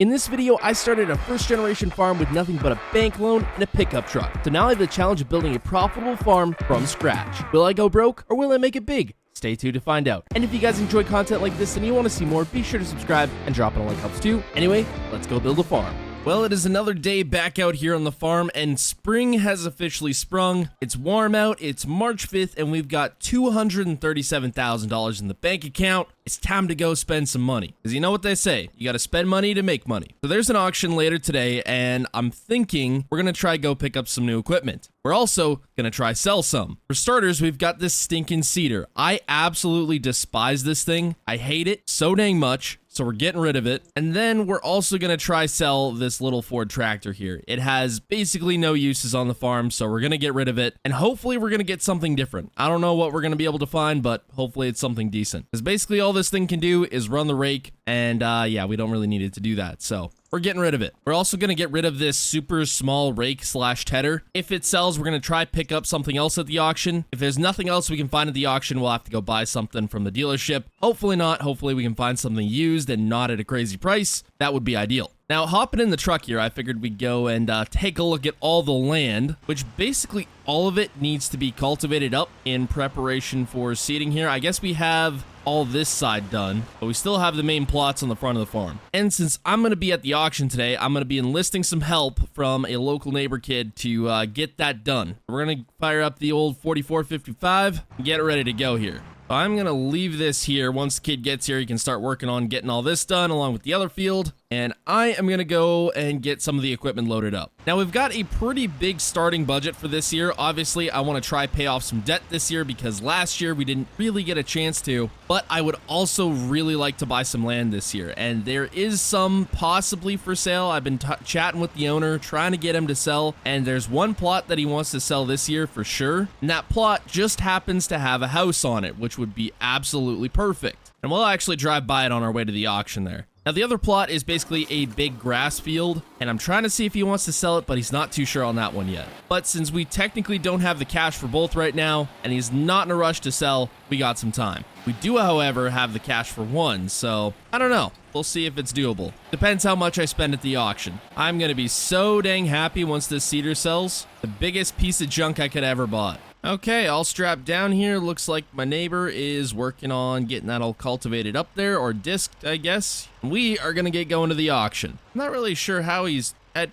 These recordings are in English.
In this video, I started a first-generation farm with nothing but a bank loan and a pickup truck. So now I have the challenge of building a profitable farm from scratch. Will I go broke or will I make it big? Stay tuned to find out. And if you guys enjoy content like this and you want to see more, be sure to subscribe and dropping a like helps too. Anyway, let's go build a farm. Well, it is another day back out here on the farm, and spring has officially sprung. It's warm out, it's March 5th, and we've got $237,000 in the bank account. It's time to go spend some money. Because you know what they say, you gotta spend money to make money. So there's an auction later today, and I'm thinking we're gonna try go pick up some new equipment. We're also gonna try sell some. For starters, we've got this stinking cedar. I absolutely despise this thing. I hate it so dang much. So we're getting rid of it. And then we're also going to try sell this little Ford tractor here. It has basically no uses on the farm, so we're going to get rid of it. And hopefully we're going to get something different. I don't know what we're going to be able to find, but hopefully it's something decent. Because basically all this thing can do is run the rake. And yeah, we don't really need it to do that. So we're getting rid of it. We're also going to get rid of this super small rake slash tedder. If it sells, we're going to try pick up something else at the auction. If there's nothing else we can find at the auction, we'll have to go buy something from the dealership. Hopefully not. Hopefully we can find something used and not at a crazy price. That would be ideal. Now, hopping in the truck here, I figured we'd go and take a look at all the land, which basically all of it needs to be cultivated up in preparation for seeding here. I guess we have all this side done, but we still have the main plots on the front of the farm. And since I'm going to be at the auction today, I'm going to be enlisting some help from a local neighbor kid to get that done. We're going to fire up the old 4455 and get it ready to go here. I'm going to leave this here. Once the kid gets here, he can start working on getting all this done along with the other field. And I am going to go and get some of the equipment loaded up. Now, we've got a pretty big starting budget for this year. Obviously, I want to try pay off some debt this year because last year we didn't really get a chance to. But I would also really like to buy some land this year. And there is some possibly for sale. I've been chatting with the owner, trying to get him to sell. And there's one plot that he wants to sell this year for sure. And that plot just happens to have a house on it, which would be absolutely perfect. And we'll actually drive by it on our way to the auction there. Now, the other plot is basically a big grass field, and I'm trying to see if he wants to sell it, but he's not too sure on that one yet. But since we technically don't have the cash for both right now, and he's not in a rush to sell, we got some time. We do, however, have the cash for one, so I don't know. We'll see if it's doable. Depends how much I spend at the auction. I'm going to be so dang happy once this cedar sells. The biggest piece of junk I could ever bought. Okay, all strapped down here. Looks like my neighbor is working on getting that all cultivated up there, or disked, I guess. We are gonna get going to the auction. I'm not really sure how he's at.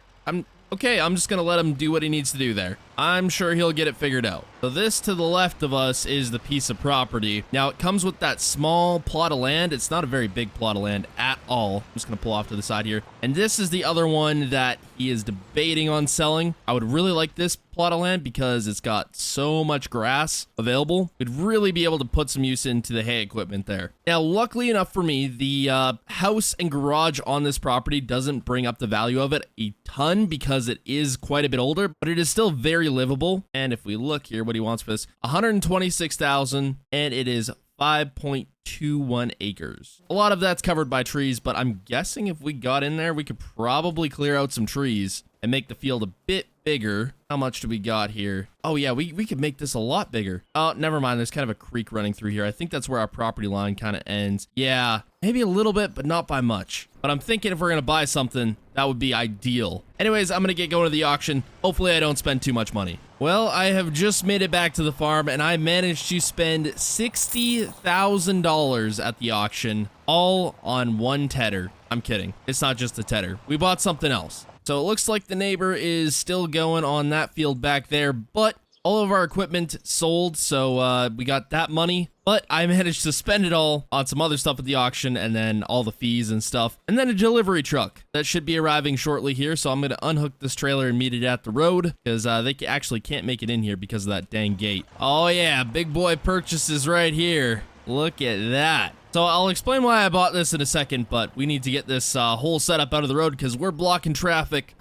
Okay, I'm just gonna let him do what he needs to do there. I'm sure he'll get it figured out. So this to the left of us is the piece of property. Now it comes with that small plot of land. It's not a very big plot of land at all. I'm just gonna pull off to the side here. And this is the other one that he is debating on selling. I would really like this plot of land because it's got so much grass available. We'd really be able to put some use into the hay equipment there. Now, luckily enough for me, the house and garage on this property doesn't bring up the value of it a ton because it is quite a bit older, but it is still very livable. And if we look here, what he wants for this, $126,000, and it is 5.21 acres. A lot of that's covered by trees, but I'm guessing if we got in there, we could probably clear out some trees and make the field a bit bigger. How much do we got here? Oh yeah, we could make this a lot bigger. Oh, never mind. There's kind of a creek running through here. I think that's where our property line kind of ends. Yeah, maybe a little bit, but not by much. But I'm thinking if we're going to buy something, that would be ideal. Anyways, I'm going to get going to the auction. Hopefully I don't spend too much money. Well, I have just made it back to the farm, and I managed to spend $60,000 at the auction, all on one tedder. I'm kidding. It's not just a tedder. We bought something else. So it looks like the neighbor is still going on that field back there, but all of our equipment sold, so we got that money. But I managed to spend it all on some other stuff at the auction, and then all the fees and stuff. And then a delivery truck that should be arriving shortly here. So I'm going to unhook this trailer and meet it at the road because they actually can't make it in here because of that dang gate. Oh yeah, big boy purchases right here. Look at that. So I'll explain why I bought this in a second, but we need to get this whole setup out of the road because we're blocking traffic.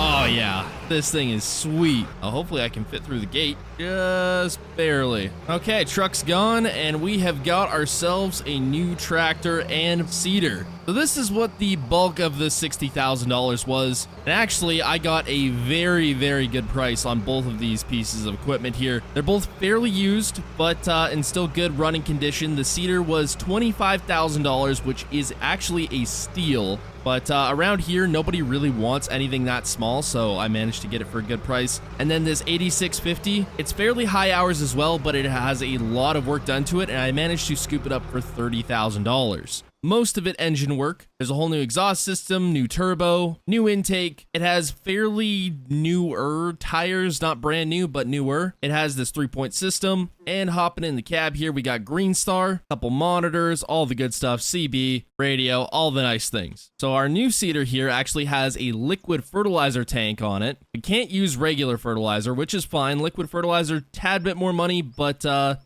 Oh yeah, this thing is sweet. Hopefully I can fit through the gate. Just barely. Okay, truck's gone, and we have got ourselves a new tractor and seeder. So this is what the bulk of the $60,000 was. And actually, I got a very, very good price on both of these pieces of equipment here. They're both fairly used, but in still good running condition. The seeder was $25,000, which is actually a steal. But around here, nobody really wants anything that small, so I managed to get it for a good price. And then this 8650, it's fairly high hours as well, but it has a lot of work done to it, and I managed to scoop it up for $30,000. Most of it engine work. There's a whole new exhaust system, new turbo, new intake. It has fairly newer tires, not brand new, but newer. It has this 3-point system, and hopping in the cab here, we got Green Star, couple monitors, all the good stuff, CB, radio, all the nice things. So our new seeder here actually has a liquid fertilizer tank on it. We can't use regular fertilizer, which is fine. Liquid fertilizer, tad bit more money, but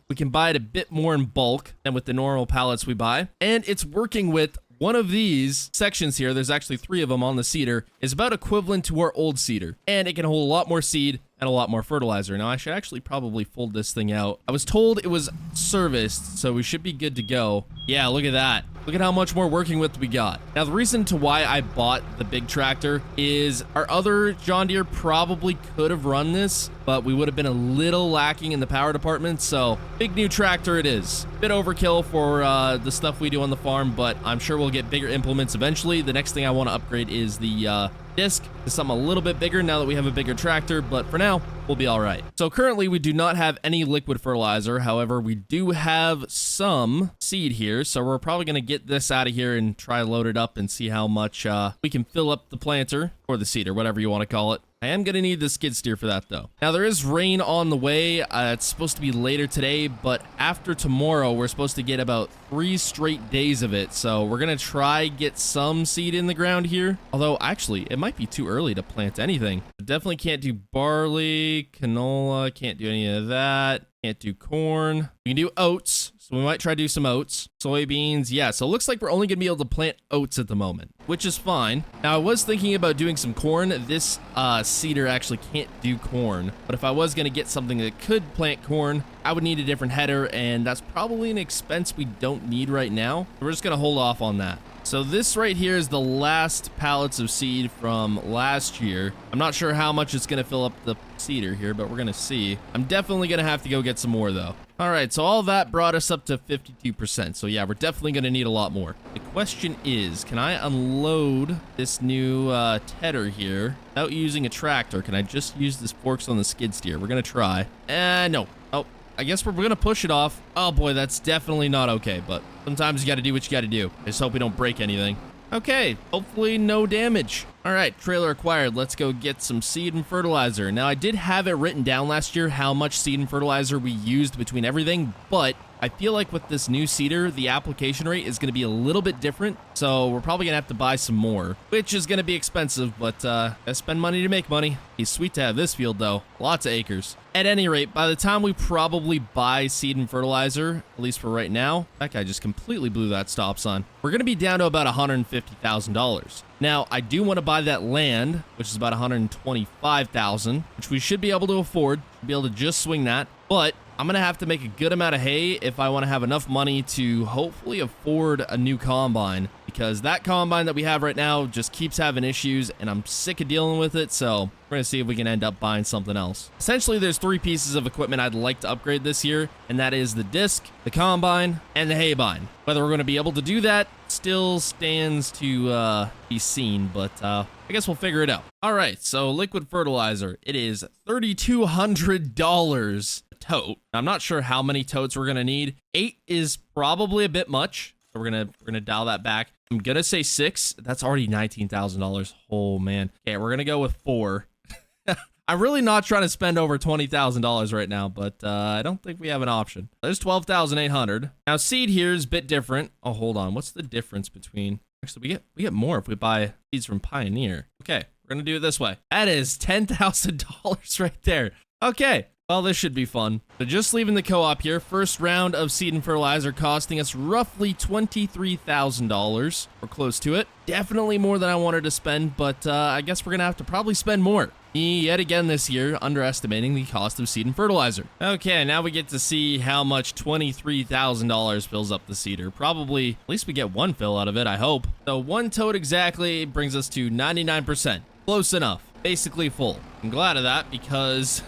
we can buy it a bit more in bulk than with the normal pallets we buy. And it's working with one of these sections here, there's actually 3 of them on the seeder, is about equivalent to our old seeder. And it can hold a lot more seed and a lot more fertilizer. Now, I should actually probably fold this thing out. I was told it was serviced, so we should be good to go. Yeah, look at that. Look at how much more working with we got. Now, the reason to why I bought the big tractor is our other John Deere probably could have run this, but we would have been a little lacking in the power department, so big new tractor it is. Bit overkill for the stuff we do on the farm, but I'm sure we'll get bigger implements eventually. The next thing I want to upgrade is the disc to something a little bit bigger now that we have a bigger tractor, but for now, we'll be all right. So currently, we do not have any liquid fertilizer. However, we do have some seed here, so we're probably going to get this out of here and try load it up and see how much we can fill up the planter or the seeder, whatever you want to call it. I am going to need the skid steer for that, though. Now, there is rain on the way. It's supposed to be later today, but after tomorrow, we're supposed to get about 3 straight days of it. So we're going to try get some seed in the ground here. Although, actually, it might be too early to plant anything. Definitely can't do barley, canola, can't do any of that. Can't do corn. We can do oats, so we might try to do some oats. Soybeans, yeah, so it looks like we're only going to be able to plant oats at the moment, which is fine. Now, I was thinking about doing some corn. This seeder actually can't do corn, but if I was going to get something that could plant corn, I would need a different header, and that's probably an expense we don't need right now. We're just going to hold off on that. So this right here is the last pallets of seed from last year. I'm not sure how much it's going to fill up the seeder here, but we're going to see. I'm definitely going to have to go get some more, though. All right, so all that brought us up to 52%. So yeah, we're definitely going to need a lot more. The question is, can I unload this new tedder here without using a tractor? Can I just use this forks on the skid steer? We're going to try. No. Oh, I guess we're going to push it off. Oh boy, that's definitely not okay, but sometimes you got to do what you got to do. I just hope we don't break anything. Okay, hopefully no damage. All right, trailer acquired. Let's go get some seed and fertilizer. Now, I did have it written down last year how much seed and fertilizer we used between everything, but I feel like with this new seeder, the application rate is going to be a little bit different, so we're probably going to have to buy some more, which is going to be expensive, but gotta spend money to make money. It's sweet to have this field, though. Lots of acres. At any rate, by the time we probably buy seed and fertilizer, at least for right now, that guy just completely blew that stop sign. We're going to be down to about $150,000. Now, I do want to buy that land, which is about $125,000, which we should be able to afford, be able to just swing that, but I'm going to have to make a good amount of hay if I want to have enough money to hopefully afford a new combine, because that combine that we have right now just keeps having issues, and I'm sick of dealing with it, so we're going to see if we can end up buying something else. Essentially, there's 3 pieces of equipment I'd like to upgrade this year, and that is the disc, the combine, and the haybine. Whether we're going to be able to do that still stands to be seen, but I guess we'll figure it out. All right, so liquid fertilizer. It is $3,200 a tote. I'm not sure how many totes we're going to need. 8 is probably a bit much, so we're gonna dial that back. I'm going to say 6. That's already $19,000. Oh, man. Okay, we're going to go with 4. I'm really not trying to spend over $20,000 right now, but I don't think we have an option. There's $12,800. Now, seed here is a bit different. Oh, hold on. What's the difference between... Actually, we get more if we buy seeds from Pioneer. Okay, we're going to do it this way. That is $10,000 right there. Okay, Well, this should be fun. So just leaving the co-op here. First round of seed and fertilizer costing us roughly $23,000. We're close to it. Definitely more than I wanted to spend, but I guess we're going to have to probably spend more. Yet again this year, underestimating the cost of seed and fertilizer. Okay, now we get to see how much $23,000 fills up the seeder. Probably, at least we get one fill out of it, I hope. So one tote exactly brings us to 99%. Close enough. Basically full. I'm glad of that because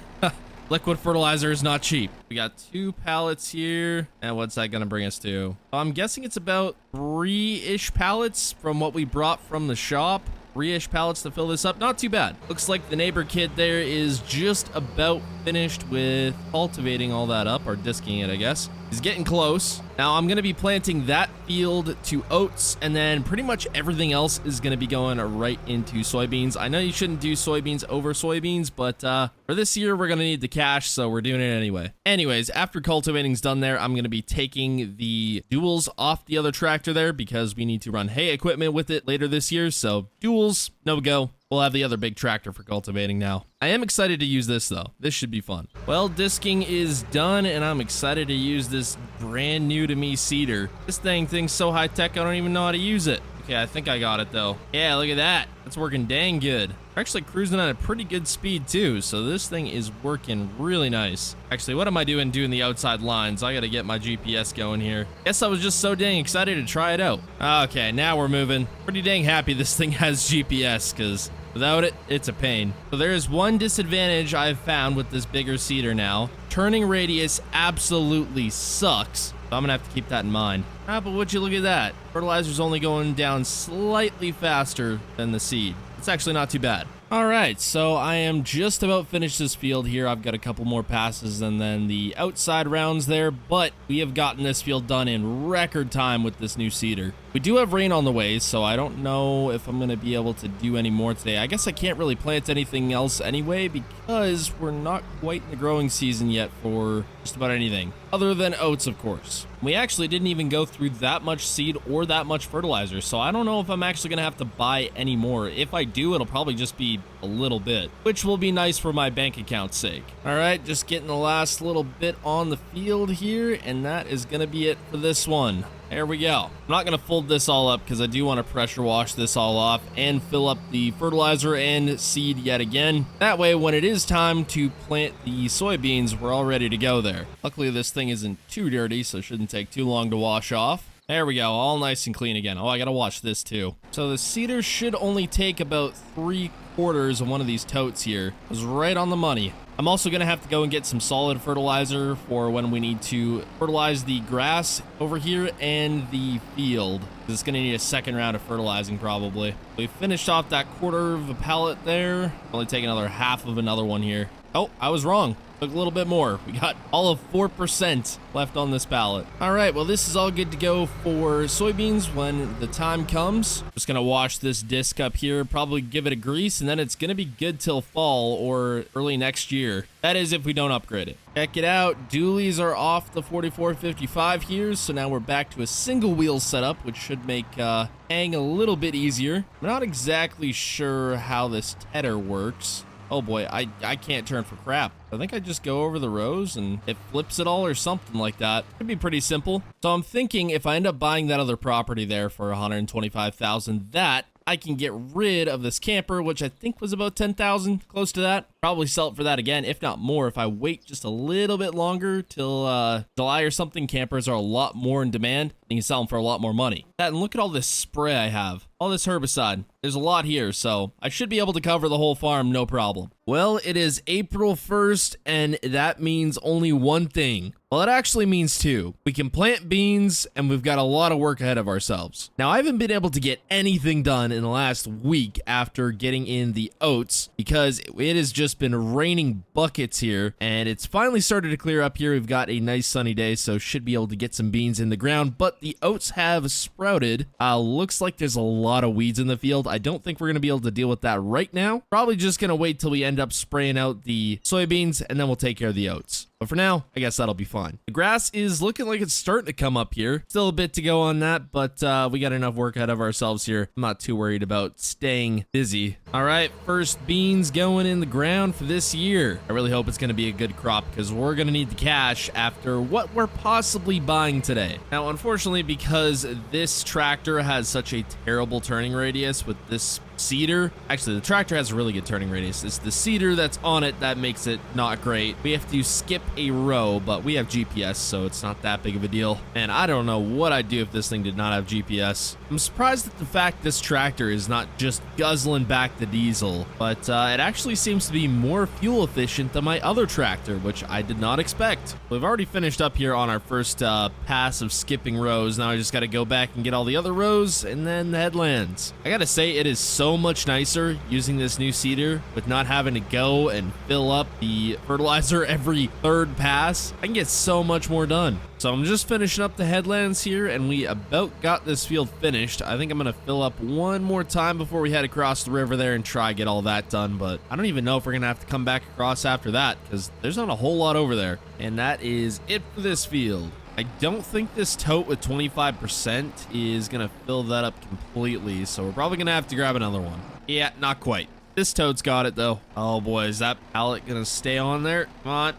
liquid fertilizer is not cheap. We got 2 pallets here. And what's that gonna bring us to? I'm guessing it's about 3-ish pallets from what we brought from the shop. 3-ish pallets to fill this up. Not too bad. Looks like the neighbor kid there is just about finished with cultivating all that up, or disking it, I guess. He's getting close. Now I'm going to be planting that field to oats, and then pretty much everything else is going to be going right into soybeans. I know you shouldn't do soybeans over soybeans, but for this year, we're going to need the cash, so we're doing it anyway. Anyways, after cultivating's done there, I'm going to be taking the duals off the other tractor there because we need to run hay equipment with it later this year, so duals, no go. We'll have the other big tractor for cultivating now. I am excited to use this though. This should be fun. Well, disking is done and I'm excited to use this brand new to me seeder. This thing's so high tech I don't even know how to use it. Okay, I think I got it though. Yeah, look at that. That's working dang good. We're actually cruising at a pretty good speed too, so this thing is working really nice. Actually, what am I doing the outside lines? I gotta get my GPS going here. Guess I was just so dang excited to try it out. Okay, now we're moving. Pretty dang happy this thing has GPS, because without it, it's a pain. So there is one disadvantage I've found with this bigger seeder now. Turning radius absolutely sucks. So I'm gonna have to keep that in mind. Ah, but would you look at that? Fertilizer's only going down slightly faster than the seed. It's actually not too bad. All right, so I am just about finished this field here. I've got a couple more passes and then the outside rounds there, but we have gotten this field done in record time with this new seeder. We do have rain on the way, so I don't know if I'm going to be able to do any more today. I guess I can't really plant anything else anyway because we're not quite in the growing season yet for just about anything, other than oats, of course. We actually didn't even go through that much seed or that much fertilizer, so I don't know if I'm actually going to have to buy any more. If I do, it'll probably just be a little bit, which will be nice for my bank account's sake. All right, just getting the last little bit on the field here, and that is going to be it for this one. There we go. I'm not going to fold this all up because I do want to pressure wash this all off and fill up the fertilizer and seed yet again. That way, when it is time to plant the soybeans, we're all ready to go there. Luckily, this thing isn't too dirty, so it shouldn't take too long to wash off. There we go, all nice and clean again. Oh, I gotta wash this too. So the seeder should only take about 3/4 of one of these totes here. It was right on the money. I'm also gonna have to go and get some solid fertilizer for when we need to fertilize the grass over here and the field. It's gonna need a second round of fertilizing probably. We finished off that 1/4 of a pallet there. Only take another half of another one here. Oh, I was wrong. Took a little bit more. We got all of 4% left on this pallet. All right, well, this is all good to go for soybeans when the time comes. Just gonna wash this disc up here, probably give it a grease, and then it's gonna be good till fall or early next year. That is if we don't upgrade it. Check it out. Dualies are off the 4455 here, so now we're back to a single wheel setup, which should make hang a little bit easier. I'm not exactly sure how this tether works. Oh boy, I can't turn for crap. I think I just go over the rows and it flips it all or something like that. It'd be pretty simple. So I'm thinking if I end up buying that other property there for $125,000, that I can get rid of this camper, which I think was about $10,000, close to that. Probably sell it for that again, if not more, if I wait just a little bit longer till July or something. Campers are a lot more in demand. You can sell them for a lot more money. And look at all this spray I have. All this herbicide. There's a lot here, so I should be able to cover the whole farm, no problem. Well, it is April 1st, and that means only one thing. Well, it actually means two. We can plant beans, and we've got a lot of work ahead of ourselves. Now, I haven't been able to get anything done in the last week after getting in the oats because it has just been raining buckets here, and it's finally started to clear up here. We've got a nice sunny day, so should be able to get some beans in the ground, but the oats have sprouted. Looks like there's a lot of weeds in the field. I don't think we're going to be able to deal with that right now. Probably just going to wait till we end up spraying out the soybeans, and then we'll take care of the oats. But But for now, I guess that'll be fine. The grass is looking like it's starting to come up here. Still a bit to go on that, but we got enough work ahead of ourselves here. I'm not too worried about staying busy. All right, first beans going in the ground for this year. I really hope it's going to be a good crop because we're going to need the cash after what we're possibly buying today. Now, unfortunately, because this tractor has such a terrible turning radius with this seeder. Actually, the tractor has a really good turning radius. It's the seeder that's on it that makes it not great. We have to skip a row, but we have GPS, so it's not that big of a deal. And I don't know what I'd do if this thing did not have GPS. I'm surprised at the fact this tractor is not just guzzling back the diesel, but it actually seems to be more fuel efficient than my other tractor, which I did not expect. We've already finished up here on our first pass of skipping rows. Now I just got to go back and get all the other rows and then the headlands. I gotta say, it is so much nicer using this new seeder with not having to go and fill up the fertilizer every third pass. I can get so much more done. So I'm just finishing up the headlands here, and we about got this field finished. I think I'm gonna fill up one more time before we head across the river there and try get all that done, but I don't even know if we're gonna have to come back across after that because there's not a whole lot over there. And that is it for this field. I don't think this tote with 25% is gonna fill that up completely, so we're probably gonna have to grab another one. Yeah, not quite. This tote's got it though. Oh boy, is that pallet gonna stay on there? Come on.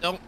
Don't.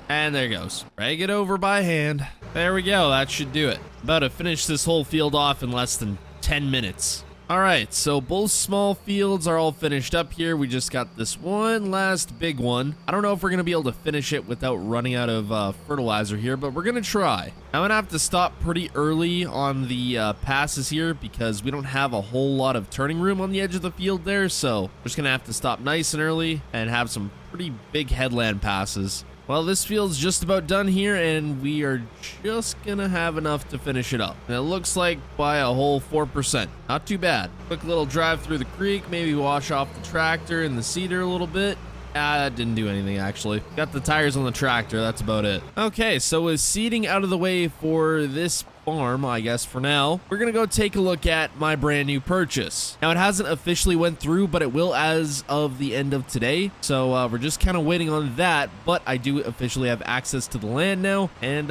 And there it goes. Drag it over by hand. There we go. That should do it. About to finish this whole field off in less than 10 minutes. All right, so both small fields are all finished up here. We just got this one last big one. I don't know if we're gonna be able to finish it without running out of fertilizer here, but we're gonna try. I'm gonna have to stop pretty early on the passes here because we don't have a whole lot of turning room on the edge of the field there, so we're just gonna have to stop nice and early and have some pretty big headland passes. Well, this field's just about done here, and we are just gonna have enough to finish it up. And it looks like by a whole 4%. Not too bad. Quick little drive through the creek, maybe wash off the tractor and the seeder a little bit. That didn't do anything, actually. Got the tires on the tractor, that's about it. Okay, so with seeding out of the way for this farm, I guess for now, we're gonna go take a look at my brand new purchase. Now, it hasn't officially went through, but it will as of the end of today, so we're just kind of waiting on that, but I do officially have access to the land now, and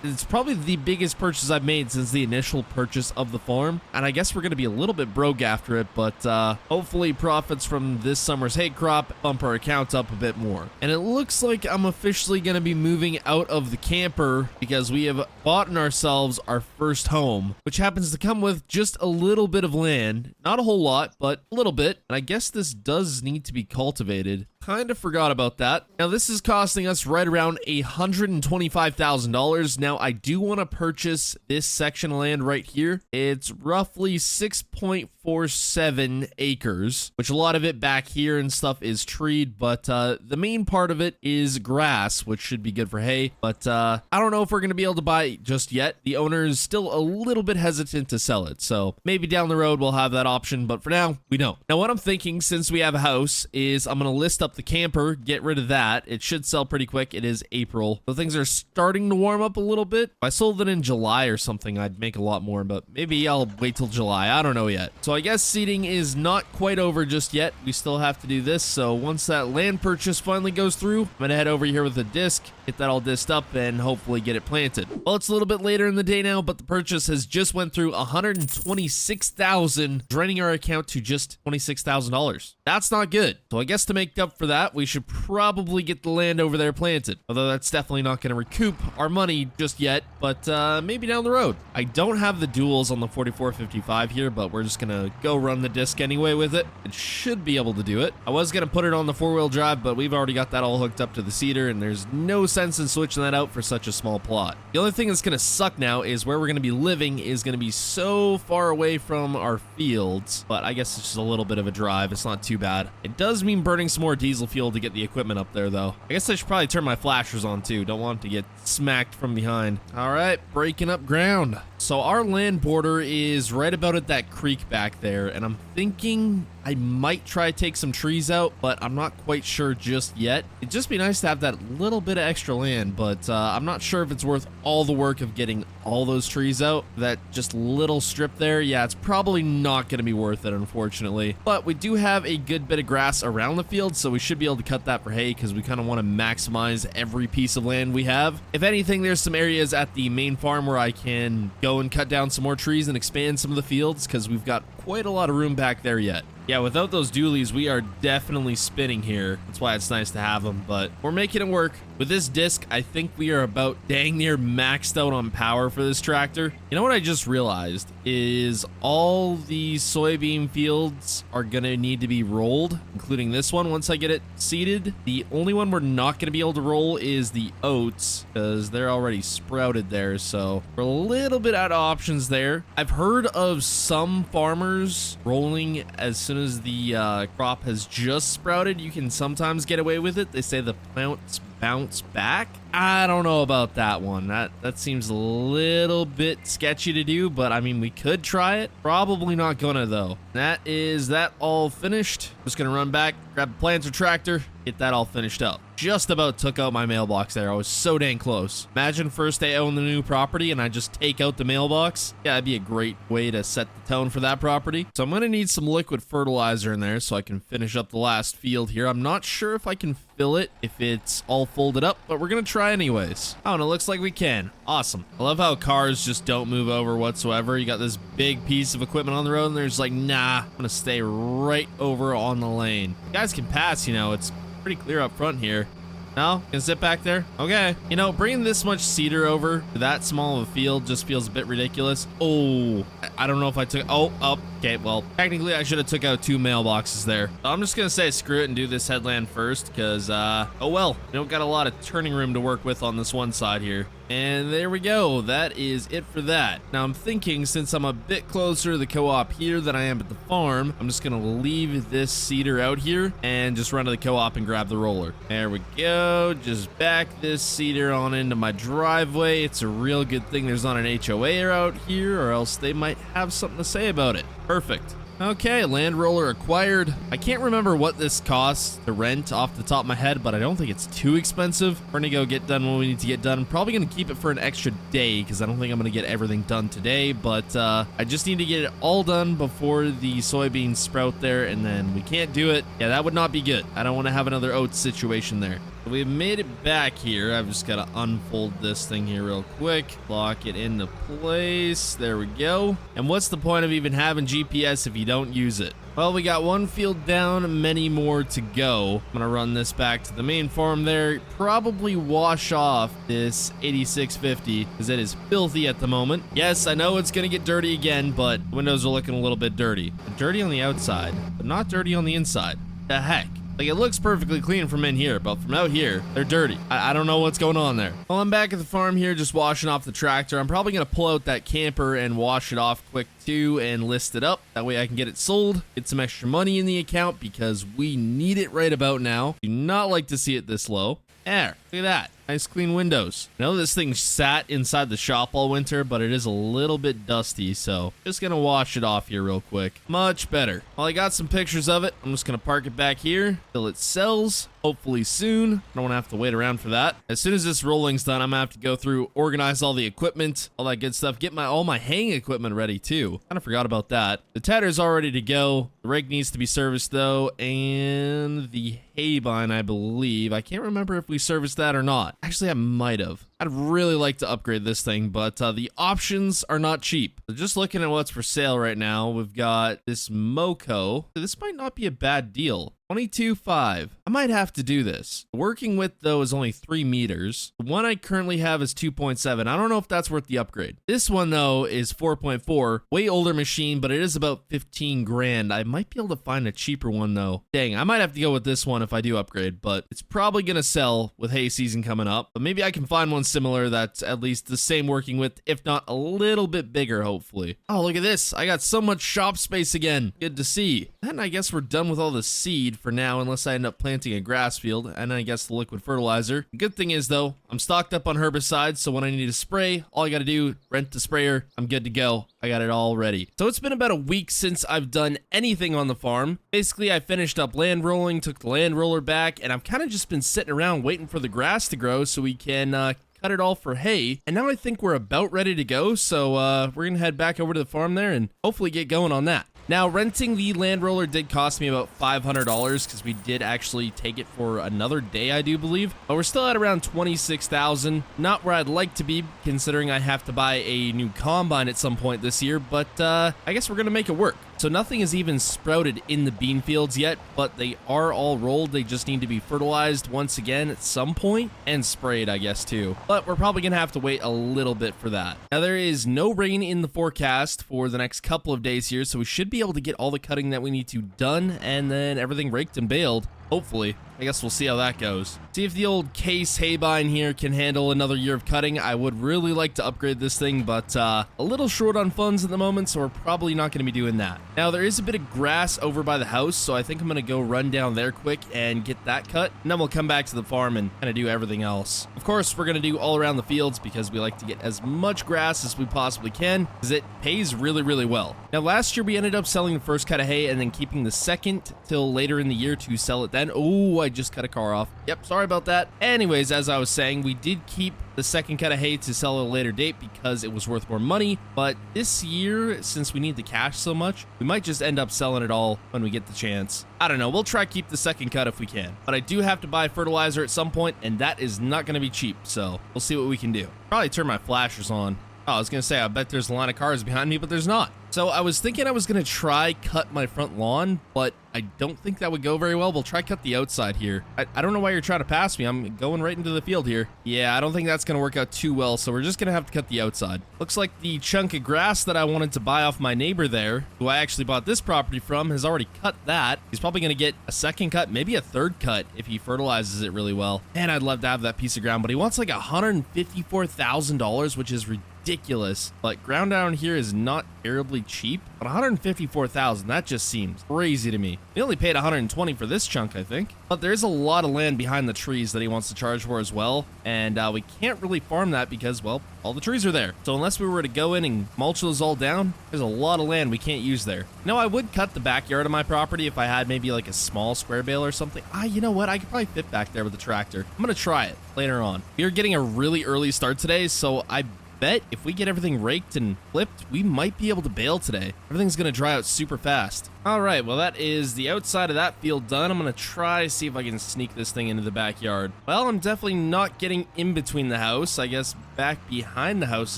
it's probably the biggest purchase I've made since the initial purchase of the farm, and I guess we're gonna be a little bit broke after it, but hopefully profits from this summer's hay crop bump our accounts up a bit more. And it looks like I'm officially gonna be moving out of the camper because we have bought ourselves our first home, which happens to come with just a little bit of land. Not a whole lot, but a little bit. And I guess this does need to be cultivated. Kind of forgot about that. Now, this is costing us right around $125,000. Now, I do want to purchase this section of land right here. It's roughly 6.47 acres, which a lot of it back here and stuff is treed, but the main part of it is grass, which should be good for hay. But I don't know if we're going to be able to buy it just yet. The owner is still a little bit hesitant to sell it, so maybe down the road we'll have that option, but for now, we don't. Now, what I'm thinking, since we have a house, is I'm going to list up the camper, get rid of that. It should sell pretty quick. It is April, so things are starting to warm up a little bit. If I sold it in July or something, I'd make a lot more, but maybe I'll wait till July. I don't know yet. So I guess seeding is not quite over just yet. We still have to do this, so once that land purchase finally goes through, I'm gonna head over here with a disc, get that all disced up, and hopefully get it planted. Well, it's a little bit later in the day now, but the purchase has just went through $126,000, draining our account to just $26,000. That's not good. So I guess to make up for that, we should probably get the land over there planted. Although that's definitely not going to recoup our money just yet, but maybe down the road. I don't have the duals on the 4455 here, but we're just going to go run the disc anyway with it. It should be able to do it. I was going to put it on the four-wheel drive, but we've already got that all hooked up to the seeder, and there's no sense in switching that out for such a small plot. The only thing that's going to suck now is where we're going to be living is going to be so far away from our fields, but I guess it's just a little bit of a drive. It's not too bad. It does mean burning some more diesel fuel to get the equipment up there, though. I guess I should probably turn my flashers on, too. Don't want to get smacked from behind. All right, breaking up ground. So our land border is right about at that creek back there, and I'm thinking I might try to take some trees out, but I'm not quite sure just yet. It'd just be nice to have that little bit of extra land, but I'm not sure if it's worth all the work of getting all those trees out. That just little strip there, yeah, it's probably not going to be worth it, unfortunately. But we do have a good bit of grass around the field, so we should be able to cut that for hay because we kind of want to maximize every piece of land we have. If anything, there's some areas at the main farm where I can go and cut down some more trees and expand some of the fields because we've got quite a lot of room back there yet. Yeah, without those dualies, we are definitely spinning here. That's why it's nice to have them, but we're making it work. With this disc, I think we are about dang near maxed out on power for this tractor. You know what I just realized is all the soybean fields are gonna need to be rolled, including this one once I get it seeded. The only one we're not gonna be able to roll is the oats because they're already sprouted there, so we're a little bit out of options there. I've heard of some farmers rolling as soon as the crop has just sprouted. You can sometimes get away with it. They say the plants bounce back. I don't know about that one. That seems a little bit sketchy to do, but I mean, we could try it. Probably not gonna though. That all finished. Just gonna run back, grab the planter tractor, get that all finished up. Just about took out my mailbox there. I was so dang close. Imagine first day own the new property and I just take out the mailbox. Yeah, that'd be a great way to set the tone for that property. So I'm gonna need some liquid fertilizer in there so I can finish up the last field here. I'm not sure if I can fill it if it's all folded up, but we're gonna try anyways. Oh, and it looks like we can. Awesome. I love how cars just don't move over whatsoever. You got this big piece of equipment on the road and there's like, nah, I'm gonna stay right over on the lane. You guys can pass, you know, it's pretty clear up front here. No? Can sit back there? Okay. You know, bringing this much cedar over to that small of a field just feels a bit ridiculous. Oh, I don't know if I took... Oh, okay. Well, technically, I should have took out 2 mailboxes there. So I'm just going to say screw it and do this headland first because, oh well. We don't got a lot of turning room to work with on this one side here. And there we go. That is it for that. Now, I'm thinking since I'm a bit closer to the co-op here than I am at the farm, I'm just going to leave this cedar out here and just run to the co-op and grab the roller. There we go. Just back this cedar on into my driveway. It's a real good thing there's not an HOA out here or else they might have something to say about it. Perfect. Okay, land roller acquired. I can't remember what this costs to rent off the top of my head, but I don't think it's too expensive. We're gonna go get done what we need to get done. I'm probably gonna keep it for an extra day because I don't think I'm gonna get everything done today, but I just need to get it all done before the soybeans sprout there, and then we can't do it. Yeah, that would not be good. I don't want to have another oats situation there. We've made it back here. I've just got to unfold this thing here real quick. Lock it into place. There we go. And what's the point of even having GPS if you don't use it? Well, we got one field down, many more to go. I'm going to run this back to the main farm there. Probably wash off this 8650 because it is filthy at the moment. Yes, I know it's going to get dirty again, but windows are looking a little bit dirty. Dirty on the outside, but not dirty on the inside. The heck? Like, it looks perfectly clean from in here, but from out here, they're dirty. I don't know what's going on there. Well, I'm back at the farm here, just washing off the tractor. I'm probably going to pull out that camper and wash it off quick, too, and list it up. That way I can get it sold, get some extra money in the account, because we need it right about now. Do not like to see it this low. There, look at that. Nice clean windows. I know this thing sat inside the shop all winter, but it is a little bit dusty, so just gonna wash it off here real quick. Much better. Well, I got some pictures of it. I'm just gonna park it back here till it sells, hopefully soon. I don't wanna have to wait around for that. As soon as this rolling's done, I'm gonna have to go through, organize all the equipment, all that good stuff, get all my haying equipment ready too. Kinda forgot about that. The tedder's all ready to go. The rake needs to be serviced though, and the hay bine, I believe. I can't remember if we serviced that or not. Actually, I might have. I'd really like to upgrade this thing, but the options are not cheap. So just looking at what's for sale right now, we've got this Moco. This might not be a bad deal. 22.5. I might have to do this. The working width, though, is only 3 meters. The one I currently have is 2.7. I don't know if that's worth the upgrade. This one, though, is 4.4. Way older machine, but it is about 15 grand. I might be able to find a cheaper one, though. Dang, I might have to go with this one if I do upgrade, but it's probably going to sell with hay season coming up. But maybe I can find one similar that's at least the same working width, if not a little bit bigger, hopefully. Oh, look at this. I got so much shop space again. Good to see. And I guess we're done with all the seed for now, unless I end up planting a grass field, and I guess the liquid fertilizer. The good thing is, though, I'm stocked up on herbicides, so when I need to spray, all I gotta do, rent the sprayer, I'm good to go. I got it all ready. So it's been about a week since I've done anything on the farm. Basically, I finished up land rolling, took the land roller back, and I've kind of just been sitting around waiting for the grass to grow so we can cut it all for hay. And now I think we're about ready to go, so we're gonna head back over to the farm there and hopefully get going on that. Now, renting the land roller did cost me about $500 because we did actually take it for another day, I do believe. But we're still at around $26,000. Not where I'd like to be, considering I have to buy a new combine at some point this year, but I guess we're going to make it work. So nothing is even sprouted in the bean fields yet, but they are all rolled. They just need to be fertilized once again at some point and sprayed, I guess, too. But we're probably going to have to wait a little bit for that. Now, there is no rain in the forecast for the next couple of days here, so we should be able to get all the cutting that we need to done and then everything raked and baled. Hopefully. I guess we'll see how that goes. See if the old Case Haybine here can handle another year of cutting. I would really like to upgrade this thing, but a little short on funds at the moment, so we're probably not going to be doing that. Now, there is a bit of grass over by the house, so I think I'm going to go run down there quick and get that cut, and then we'll come back to the farm and kind of do everything else. Of course, we're going to do all around the fields because we like to get as much grass as we possibly can, because it pays really, really well. Now, last year we ended up selling the first cut of hay and then keeping the second till later in the year to sell it then. Oh, I just cut a car off. Yep, sorry about that. Anyways, as I was saying, we did keep the second cut of hay to sell at a later date because it was worth more money. But this year, since we need the cash so much, we might just end up selling it all when we get the chance. I don't know. We'll try to keep the second cut if we can. But I do have to buy fertilizer at some point, and that is not going to be cheap. So we'll see what we can do. Probably turn my flashers on. Oh, I was going to say, I bet there's a line of cars behind me, but there's not. So I was thinking I was going to try cut my front lawn, but I don't think that would go very well. We'll try cut the outside here. I don't know why you're trying to pass me. I'm going right into the field here. Yeah, I don't think that's going to work out too well, so we're just going to have to cut the outside. Looks like the chunk of grass that I wanted to buy off my neighbor there, who I actually bought this property from, has already cut that. He's probably going to get a second cut, maybe a third cut if he fertilizes it really well. Man, I'd love to have that piece of ground, but he wants like $154,000, which is ridiculous. But ground down here is not terribly cheap, but $154,000, that just seems crazy to me. We only paid $120 for this chunk, I think. But there's a lot of land behind the trees that he wants to charge for as well, and we can't really farm that because, well, all the trees are there. So unless we were to go in and mulch those all down, there's a lot of land we can't use there. Now, I would cut the backyard of my property if I had maybe like a small square bale or something. You know what? I could probably fit back there with the tractor. I'm gonna try it later on. We are getting a really early start today, so I bet if we get everything raked and flipped, we might be able to bale today. Everything's gonna dry out super fast. All right, well, that is the outside of that field done. I'm gonna try to see if I can sneak this thing into the backyard. Well, I'm definitely not getting in between the house. I guess back behind the house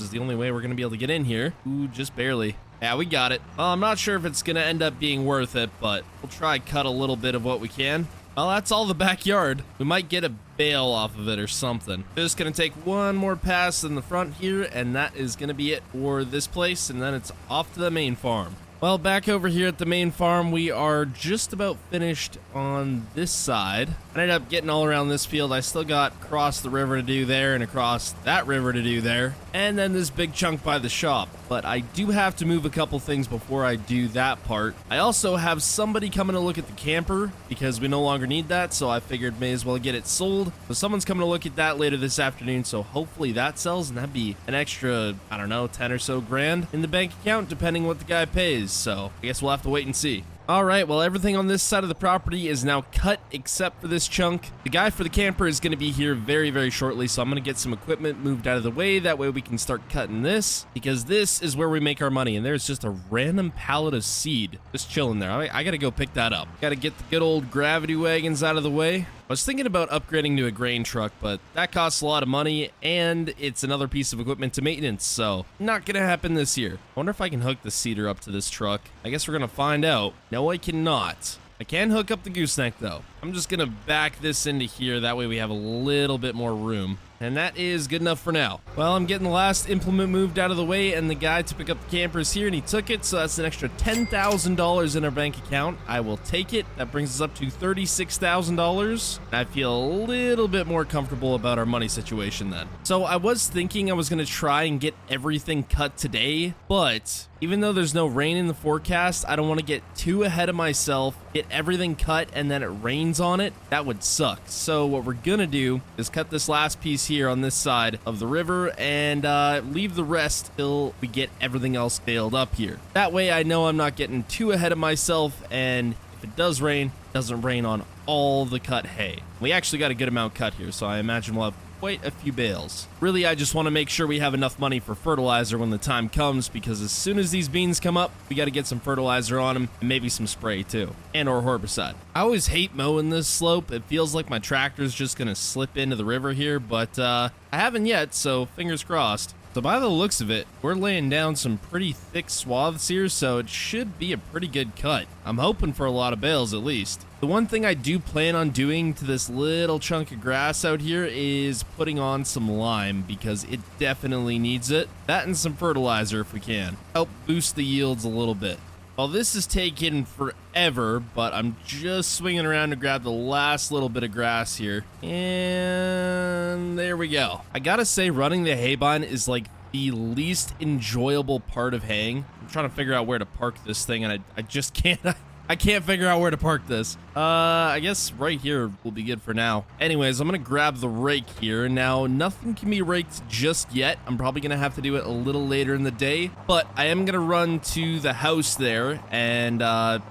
is the only way we're gonna be able to get in here. Ooh, just barely. Yeah, we got it. Well, I'm not sure if it's gonna end up being worth it, but we'll try cut a little bit of what we can. Well, that's all the backyard. We might get a bale off of it or something. Just gonna take one more pass in the front here, and that is gonna be it for this place, and then it's off to the main farm. Well, back over here at the main farm, we are just about finished on this side. I ended up getting all around this field. I still got across the river to do there and across that river to do there, and then this big chunk by the shop. But I do have to move a couple things before I do that part. I also have somebody coming to look at the camper because we no longer need that, so I figured may as well get it sold. So someone's coming to look at that later this afternoon, so hopefully that sells, and that'd be an extra, I don't know, 10 or so grand in the bank account, depending what the guy pays. So I guess we'll have to wait and see. All right, well, everything on this side of the property is now cut except for this chunk. The guy for the camper is going to be here very, very shortly, so I'm going to get some equipment moved out of the way. That way we can start cutting this, because this is where we make our money, and there's just a random pallet of seed just chilling there. I got to go pick that up. Got to get the good old gravity wagons out of the way. I was thinking about upgrading to a grain truck, but that costs a lot of money, and it's another piece of equipment to maintenance, so not gonna happen this year. I wonder if I can hook the seeder up to this truck. I guess we're gonna find out. No, I cannot. I can hook up the gooseneck, though. I'm just gonna back this into here, that way we have a little bit more room. And that is good enough for now. Well, I'm getting the last implement moved out of the way, and the guy to pick up the campers here, and he took it, so that's an extra $10,000 in our bank account. I will take it. That brings us up to $36,000. I feel a little bit more comfortable about our money situation then. So I was thinking I was going to try and get everything cut today, but even though there's no rain in the forecast, I don't want to get too ahead of myself, get everything cut, and then it rains on it. That would suck. So what we're going to do is cut this last piece here on this side of the river and leave the rest till we get everything else baled up here. That way I know I'm not getting too ahead of myself, and if it does rain, it doesn't rain on all the cut hay. We actually got a good amount cut here, so I imagine we'll have quite a few bales. Really, I just want to make sure we have enough money for fertilizer when the time comes, because as soon as these beans come up, we got to get some fertilizer on them and maybe some spray too, and or herbicide. I always hate mowing this slope. It feels like my tractor's just gonna slip into the river here, but I haven't yet, so fingers crossed. So by the looks of it, we're laying down some pretty thick swaths here, so it should be a pretty good cut. I'm hoping for a lot of bales at least. The one thing I do plan on doing to this little chunk of grass out here is putting on some lime, because it definitely needs it. That and some fertilizer if we can. Help boost the yields a little bit. Well, this is taking forever, but I'm just swinging around to grab the last little bit of grass here. And there we go. I gotta say, running the hay bind is like the least enjoyable part of haying. I'm trying to figure out where to park this thing, and I just can't. I can't figure out where to park this. I guess right here will be good for now. Anyways, I'm gonna grab the rake here. Now, nothing can be raked just yet. I'm probably gonna have to do it a little later in the day, but I am gonna run to the house there and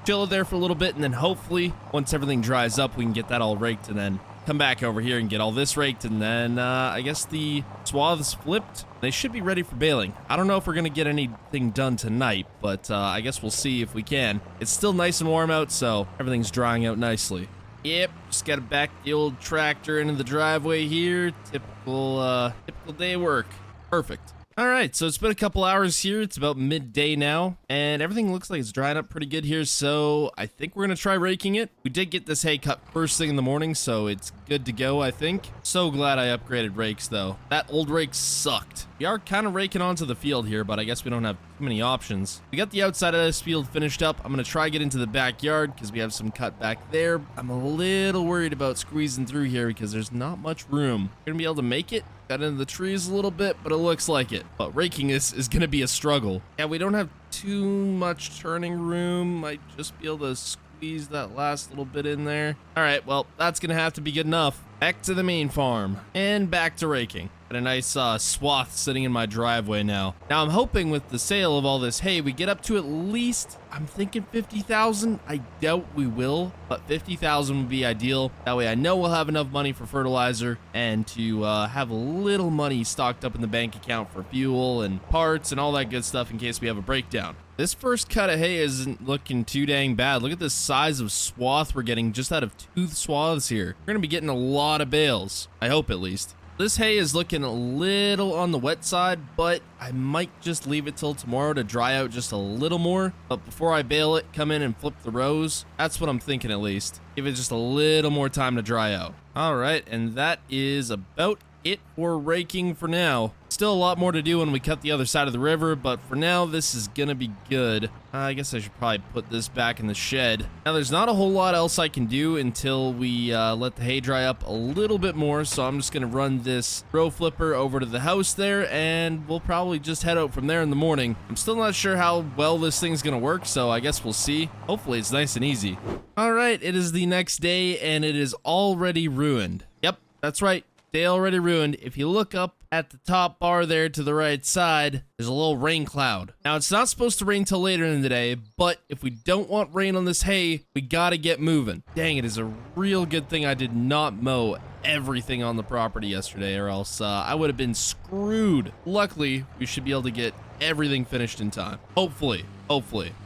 chill there for a little bit, and then hopefully, once everything dries up, we can get that all raked and then come back over here and get all this raked, and then I guess the swaths flipped. They should be ready for baling. I don't know if we're gonna get anything done tonight, but I guess we'll see if we can. It's still nice and warm out, so everything's drying out nicely. Yep, just gotta back the old tractor into the driveway here. Typical day work. Perfect. All right, so it's been a couple hours here. It's about midday now, and everything looks like it's drying up pretty good here, so I think we're gonna try raking it. We did get this hay cut first thing in the morning, so it's good to go, I think. So glad I upgraded rakes, though. That old rake sucked. We are kind of raking onto the field here, but I guess we don't have too many options. We got the outside of this field finished up. I'm gonna try get into the backyard, because we have some cut back there. I'm a little worried about squeezing through here, because there's not much room. We're gonna be able to make it. Got into the trees a little bit, but it looks like it. But raking this is gonna be a struggle. Yeah, we don't have too much turning room. Might just be able to squeeze that last little bit in there. All right, well, that's gonna have to be good enough. Back to the main farm and back to raking. Got a nice swath sitting in my driveway now. Now I'm hoping with the sale of all this hay, we get up to at least, I'm thinking 50,000. I doubt we will, but 50,000 would be ideal. That way I know we'll have enough money for fertilizer and to have a little money stocked up in the bank account for fuel and parts and all that good stuff in case we have a breakdown. This first cut of hay isn't looking too dang bad. Look at the size of swath we're getting just out of 2 swaths here. We're gonna be getting a lot of bales. I hope at least. This hay is looking a little on the wet side, but I might just leave it till tomorrow to dry out just a little more. But before I bale it, come in and flip the rows. That's what I'm thinking at least. Give it just a little more time to dry out. All right, and that is about it for raking for now. Still a lot more to do when we cut the other side of the river, but for now, this is gonna be good. I guess I should probably put this back in the shed. Now, there's not a whole lot else I can do until we let the hay dry up a little bit more, so I'm just gonna run this row flipper over to the house there, and we'll probably just head out from there in the morning. I'm still not sure how well this thing's gonna work, so I guess we'll see. Hopefully, it's nice and easy. All right, it is the next day, and it is already ruined. Yep, that's right. Day already ruined. If you look up at the top bar there to the right side, there's a little rain cloud. Now, it's not supposed to rain till later in the day, but if we don't want rain on this hay, we gotta get moving. Dang, it is a real good thing I did not mow everything on the property yesterday, or else I would have been screwed. Luckily, we should be able to get everything finished in time. Hopefully.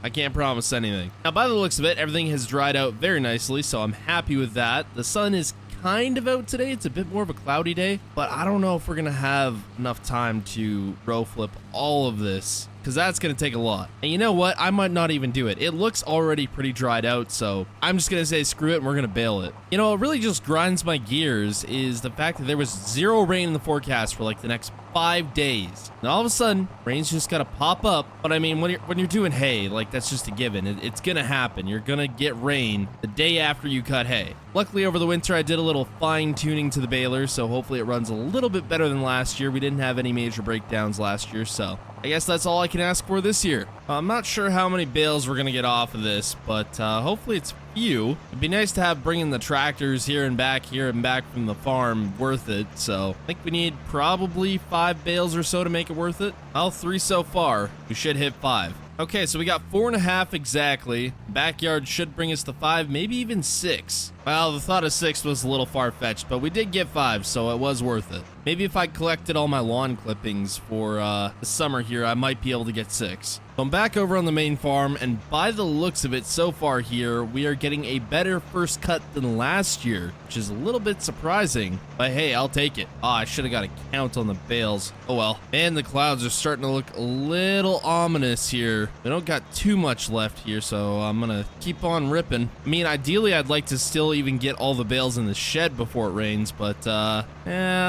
I can't promise anything. Now, by the looks of it, everything has dried out very nicely, so I'm happy with that. The sun is kind of out today. It's a bit more of a cloudy day, but I don't know if we're gonna have enough time to row flip all of this, because because that's going to take a lot. And you know what? I might not even do it. It looks already pretty dried out, so I'm just going to say screw it and we're going to bail it. You know, what really just grinds my gears is the fact that there was 0 rain in the forecast for like the next 5 days. And all of a sudden, rain's just gotta pop up. But I mean, when you're doing hay, like that's just a given. It's gonna happen. You're gonna get rain the day after you cut hay. Luckily, over the winter, I did a little fine tuning to the baler, so hopefully it runs a little bit better than last year. We didn't have any major breakdowns last year, so I guess that's all I can ask for this year. I'm not sure how many bales we're gonna get off of this, but hopefully it's few. It'd be nice to have bringing the tractors here and back from the farm worth it, so I think we need probably 5 bales or so to make it worth it. Well, 3 so far. We should hit 5. Okay, so we got 4.5 exactly. Backyard should bring us to 5, maybe even 6. Well, the thought of 6 was a little far-fetched, but we did get 5, so it was worth it. Maybe if I collected all my lawn clippings for the summer here, I might be able to get 6. So I'm back over on the main farm, and by the looks of it so far here, we are getting a better first cut than last year, which is a little bit surprising, but hey, I'll take it. Oh, I should have got a count on the bales. Oh well. Man, the clouds are starting to look a little ominous here. We don't got too much left here, so I'm gonna keep on ripping. I mean, ideally, I'd like to still even get all the bales in the shed before it rains, but I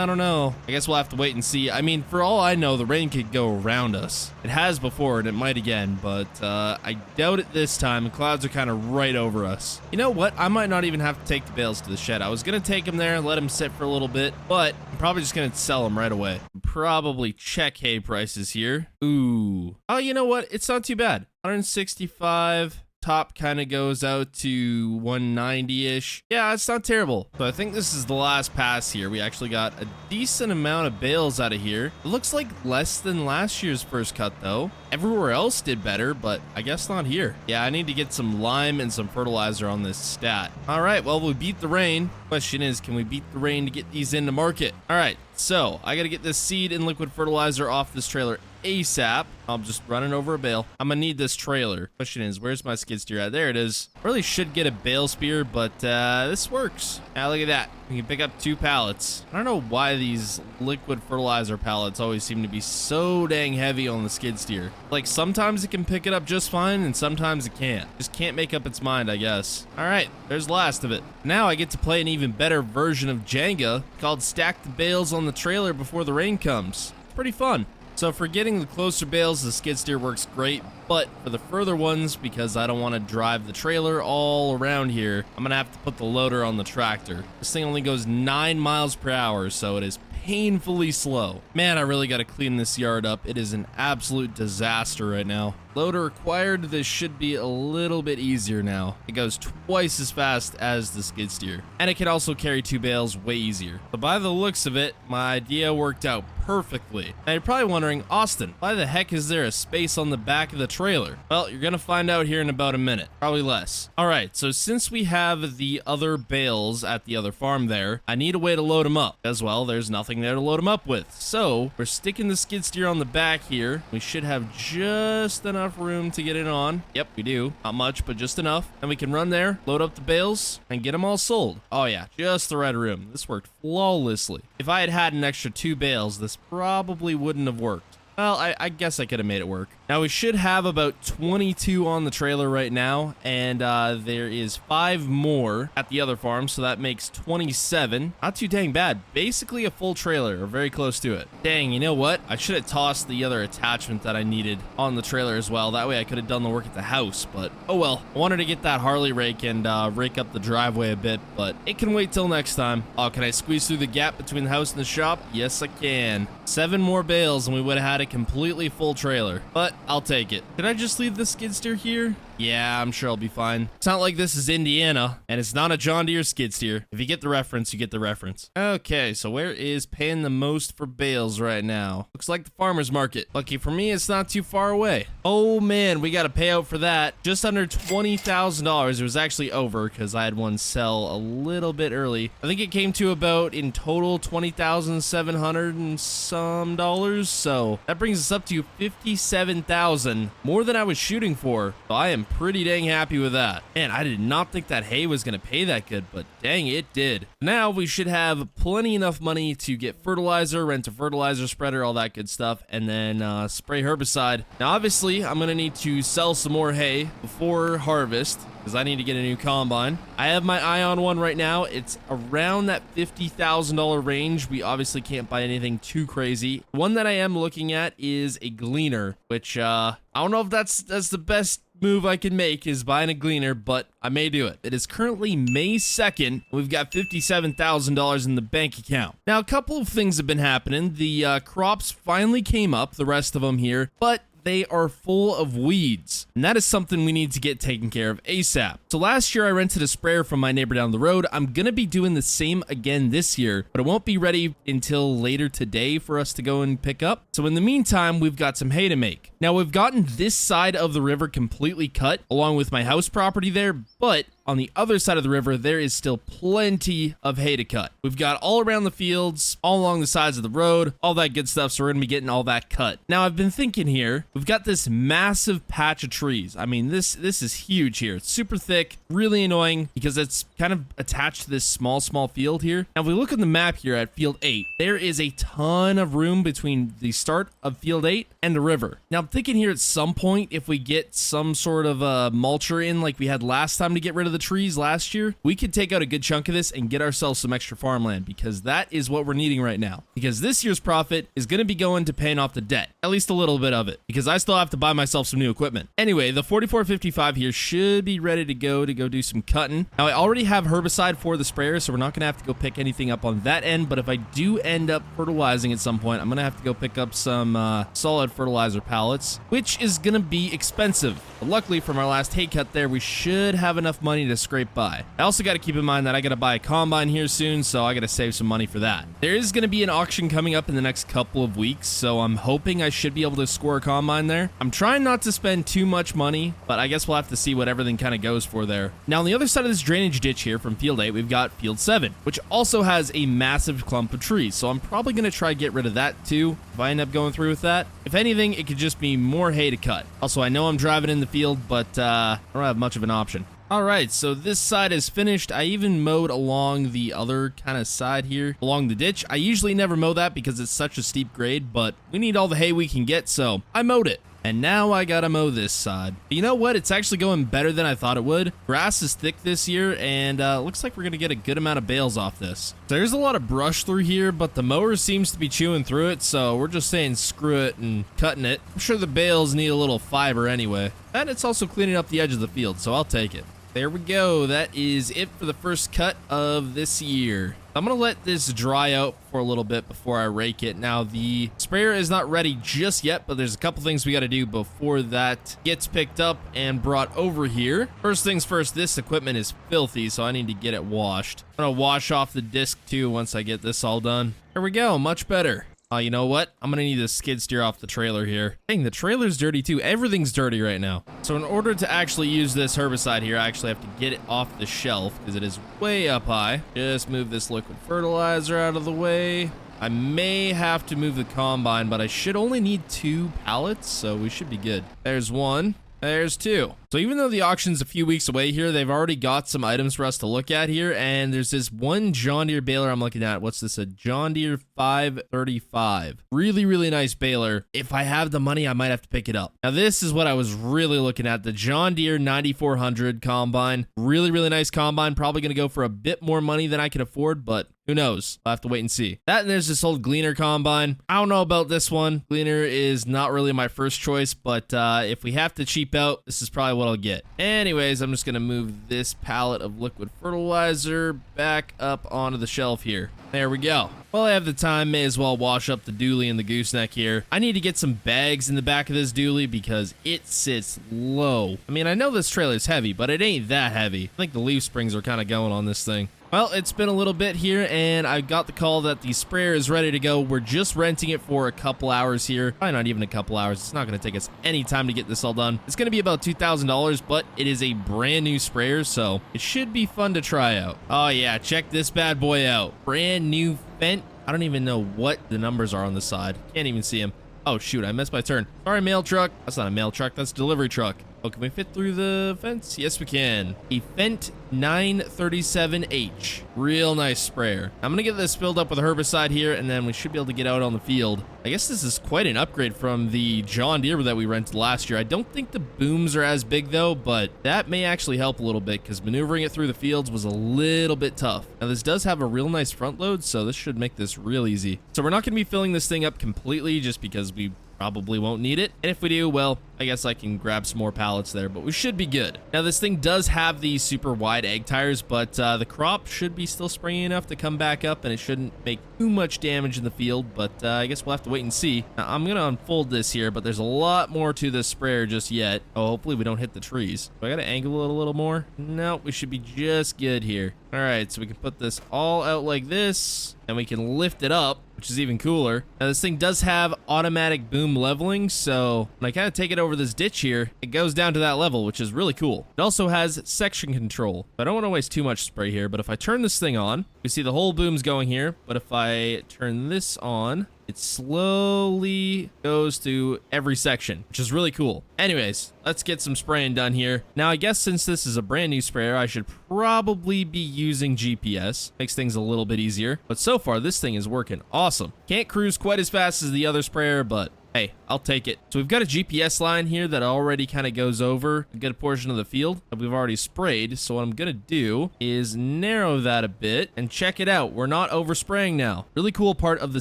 don't know. I guess we'll have to wait and see. I mean, for all I know, the rain could go around us. It has before, and it might again, but I doubt it this time. The clouds are kind of right over us. You know what? I might not even have to take the bales to the shed. I was gonna take them there and let them sit for a little bit, but I'm probably just gonna sell them right away. Probably check hay prices here. Ooh. Oh, you know what? It's not too bad. 165. Top kind of goes out to 190-ish. Yeah, it's not terrible. So I think this is the last pass here. We actually got a decent amount of bales out of here. It looks like less than last year's first cut, though. Everywhere else did better, but I guess not here. Yeah, I need to get some lime and some fertilizer on this stat. All right, well, we beat the rain. Question is, can we beat the rain to get these into market? All right, so I got to get this seed and liquid fertilizer off this trailer ASAP. I'm just running over a bale. I'm gonna need this trailer. Question is, where's my skid steer at? There it is. Really should get a bale spear, but this works. Now look at that. We can pick up 2 pallets. I don't know why these liquid fertilizer pallets always seem to be so dang heavy on the skid steer. Like sometimes it can pick it up just fine and sometimes it can't. Just can't make up its mind, I guess. All right, there's the last of it. Now I get to play an even better version of Jenga called Stack the Bales on the Trailer Before the Rain Comes. It's pretty fun. So for getting the closer bales, the skid steer works great, but for the further ones, because I don't want to drive the trailer all around here, I'm gonna have to put the loader on the tractor. This thing only goes 9 miles per hour, so it is painfully slow. Man, I really got to clean this yard up. It is an absolute disaster right now. Loader required. This should be a little bit easier now. It goes twice as fast as the skid steer, and it can also carry 2 bales way easier. But by the looks of it, my idea worked out perfectly. Now you're probably wondering, Austin, why the heck is there a space on the back of the trailer? Well, you're gonna find out here in about a minute, probably less. All right, so since we have the other bales at the other farm there, I need a way to load them up. As well, there's nothing there to load them up with. So we're sticking the skid steer on the back here. We should have just enough room to get it on. Yep, we do. Not much, but just enough. And we can run there, load up the bales, and get them all sold. Oh yeah, just the right room. This worked flawlessly. If I had an extra 2 bales, this probably wouldn't have worked. Well, I guess I could have made it work. Now, we should have about 22 on the trailer right now, and there is 5 more at the other farm, so that makes 27. Not too dang bad. Basically a full trailer, or very close to it. Dang, you know what? I should have tossed the other attachment that I needed on the trailer as well. That way I could have done the work at the house, but oh well. I wanted to get that Harley rake and rake up the driveway a bit, but it can wait till next time. Oh, can I squeeze through the gap between the house and the shop? Yes, I can. 7 more bales, and we would have had a completely full trailer, but I'll take it. Did I just leave the skid steer here? Yeah, I'm sure I'll be fine. It's not like this is Indiana, and it's not a John Deere skid steer. If you get the reference, you get the reference. Okay, so where is paying the most for bales right now? Looks like the farmer's market. Lucky for me, it's not too far away. Oh man, we got to pay out for that. Just under $20,000. It was actually over because I had one sell a little bit early. I think it came to about, in total, $20,700 and some dollars. So that brings us up to $57,000, more than I was shooting for. So I am pretty dang happy with that. Man, I did not think that hay was going to pay that good, but dang, it did. Now we should have plenty enough money to get fertilizer, rent a fertilizer spreader, all that good stuff, and then spray herbicide. Now, obviously, I'm going to need to sell some more hay before harvest, because I need to get a new combine. I have my eye on one right now. It's around that $50,000 range. We obviously can't buy anything too crazy. One that I am looking at is a gleaner, which I don't know if that's the best move I can make, is buying a gleaner, but I may do it. It is currently May 2nd. We've got $57,000 in the bank account. Now, a couple of things have been happening. The crops finally came up, the rest of them here, but they are full of weeds, and that is something we need to get taken care of ASAP. So last year I rented a sprayer from my neighbor down the road. I'm gonna be doing the same again this year, but it won't be ready until later today for us to go and pick up. So in the meantime, we've got some hay to make. Now, we've gotten this side of the river completely cut along with my house property there, but on the other side of the river, there is still plenty of hay to cut. We've got all around the fields, all along the sides of the road, all that good stuff, so we're gonna be getting all that cut. Now, I've been thinking here, we've got this massive patch of trees. I mean, this is huge here. It's super thick, really annoying, because it's kind of attached to this small field here. Now, if we look at the map here at Field 8, there is a ton of room between the start of Field 8 and the river. Now, I'm thinking here at some point, if we get some sort of a mulcher in like we had last time to get rid of the trees last year, we could take out a good chunk of this and get ourselves some extra farmland, because that is what we're needing right now. Because this year's profit is going to be going to paying off the debt, at least a little bit of it, because I still have to buy myself some new equipment. Anyway, the 4455 here should be ready to go do some cutting. Now, I already have herbicide for the sprayer, so we're not going to have to go pick anything up on that end, but if I do end up fertilizing at some point, I'm going to have to go pick up some solid fertilizer pallets, which is going to be expensive. But luckily, from our last hay cut there, we should have enough money to scrape by. I also got to keep in mind that I got to buy a combine here soon, so I got to save some money for that. There is going to be an auction coming up in the next couple of weeks, so I'm hoping I should be able to score a combine there. I'm trying not to spend too much money, but I guess we'll have to see what everything kind of goes for there. Now, on the other side of this drainage ditch here from Field 8, we've got Field 7, which also has a massive clump of trees, so I'm probably going to try to get rid of that too if I end up going through with that. If anything, it could just be more hay to cut. Also, I know I'm driving in the field, but I don't have much of an option. Alright, so this side is finished. I even mowed along the other kind of side here, along the ditch. I usually never mow that because it's such a steep grade, but we need all the hay we can get, so I mowed it. And now I gotta mow this side. But you know what? It's actually going better than I thought it would. Grass is thick this year, and looks like we're gonna get a good amount of bales off this. There's a lot of brush through here, but the mower seems to be chewing through it, so we're just saying screw it and cutting it. I'm sure the bales need a little fiber anyway. And it's also cleaning up the edge of the field, so I'll take it. There we go. That is it for the first cut of this year. I'm going to let this dry out for a little bit before I rake it. Now, the sprayer is not ready just yet, but there's a couple things we got to do before that gets picked up and brought over here. First things first, this equipment is filthy, so I need to get it washed. I'm going to wash off the disc too once I get this all done. There we go. Much better. You know what? I'm gonna need a skid steer off the trailer here. Dang, the trailer's dirty too. Everything's dirty right now. So in order to actually use this herbicide here, I actually have to get it off the shelf because it is way up high. Just move this liquid fertilizer out of the way. I may have to move the combine, but I should only need 2 pallets, so we should be good. There's 1. There's 2. So even though the auction's a few weeks away here, they've already got some items for us to look at here. And there's this one John Deere baler I'm looking at. What's this? A John Deere 535. Really, really nice baler. If I have the money, I might have to pick it up. Now, this is what I was really looking at. The John Deere 9400 combine. Really, really nice combine. Probably going to go for a bit more money than I can afford, but who knows? I'll have to wait and see. That, and there's this old Gleaner combine. I don't know about this one. Gleaner is not really my first choice, but if we have to cheap out, this is probably what I'll get. Anyways, I'm just going to move this pallet of liquid fertilizer back up onto the shelf here. There we go. While I have the time, may as well wash up the dually and the gooseneck here. I need to get some bags in the back of this dually because it sits low. I mean, I know this trailer's heavy, but it ain't that heavy. I think the leaf springs are kind of going on this thing. Well, it's been a little bit here, and I got the call that the sprayer is ready to go. We're just renting it for a couple hours here. Probably not even a couple hours. It's not going to take us any time to get this all done. It's going to be about $2,000, but it is a brand new sprayer, so it should be fun to try out. Oh, yeah, check this bad boy out. Brand new Fent. I don't even know what the numbers are on the side. Can't even see them. Oh, shoot, I missed my turn. Sorry, mail truck. That's not a mail truck. That's a delivery truck. Oh, can we fit through the fence? Yes, we can. A Fendt 937H. Real nice sprayer. I'm gonna get this filled up with herbicide here, and then we should be able to get out on the field. I guess this is quite an upgrade from the John Deere that we rented last year. I don't think the booms are as big though, but that may actually help a little bit because maneuvering it through the fields was a little bit tough. Now this does have a real nice front load, so this should make this real easy. So we're not gonna be filling this thing up completely just because we probably won't need it. And if we do, well, I guess I can grab some more pallets there, but we should be good. Now, this thing does have these super wide egg tires, but the crop should be still springy enough to come back up, and it shouldn't make too much damage in the field, but I guess we'll have to wait and see. Now, I'm going to unfold this here, but there's a lot more to this sprayer just yet. Oh, hopefully we don't hit the trees. Do I got to angle it a little more? No, we should be just good here. All right, so we can put this all out like this, and we can lift it up, which is even cooler. Now, this thing does have automatic boom leveling, so when I kind of take it over this ditch here, it goes down to that level, which is really cool. It also has section control. I don't want to waste too much spray here, but if I turn this thing on, you see the whole boom's going here, but if I turn this on, it slowly goes to every section, which is really cool. Anyways, let's get some spraying done here. Now, I guess since this is a brand new sprayer, I should probably be using GPS. Makes things a little bit easier. But so far, this thing is working awesome. Can't cruise quite as fast as the other sprayer, but hey, I'll take it. So we've got a GPS line here that already kind of goes over a good portion of the field that we've already sprayed. So what I'm going to do is narrow that a bit and check it out. We're not overspraying now. Really cool part of the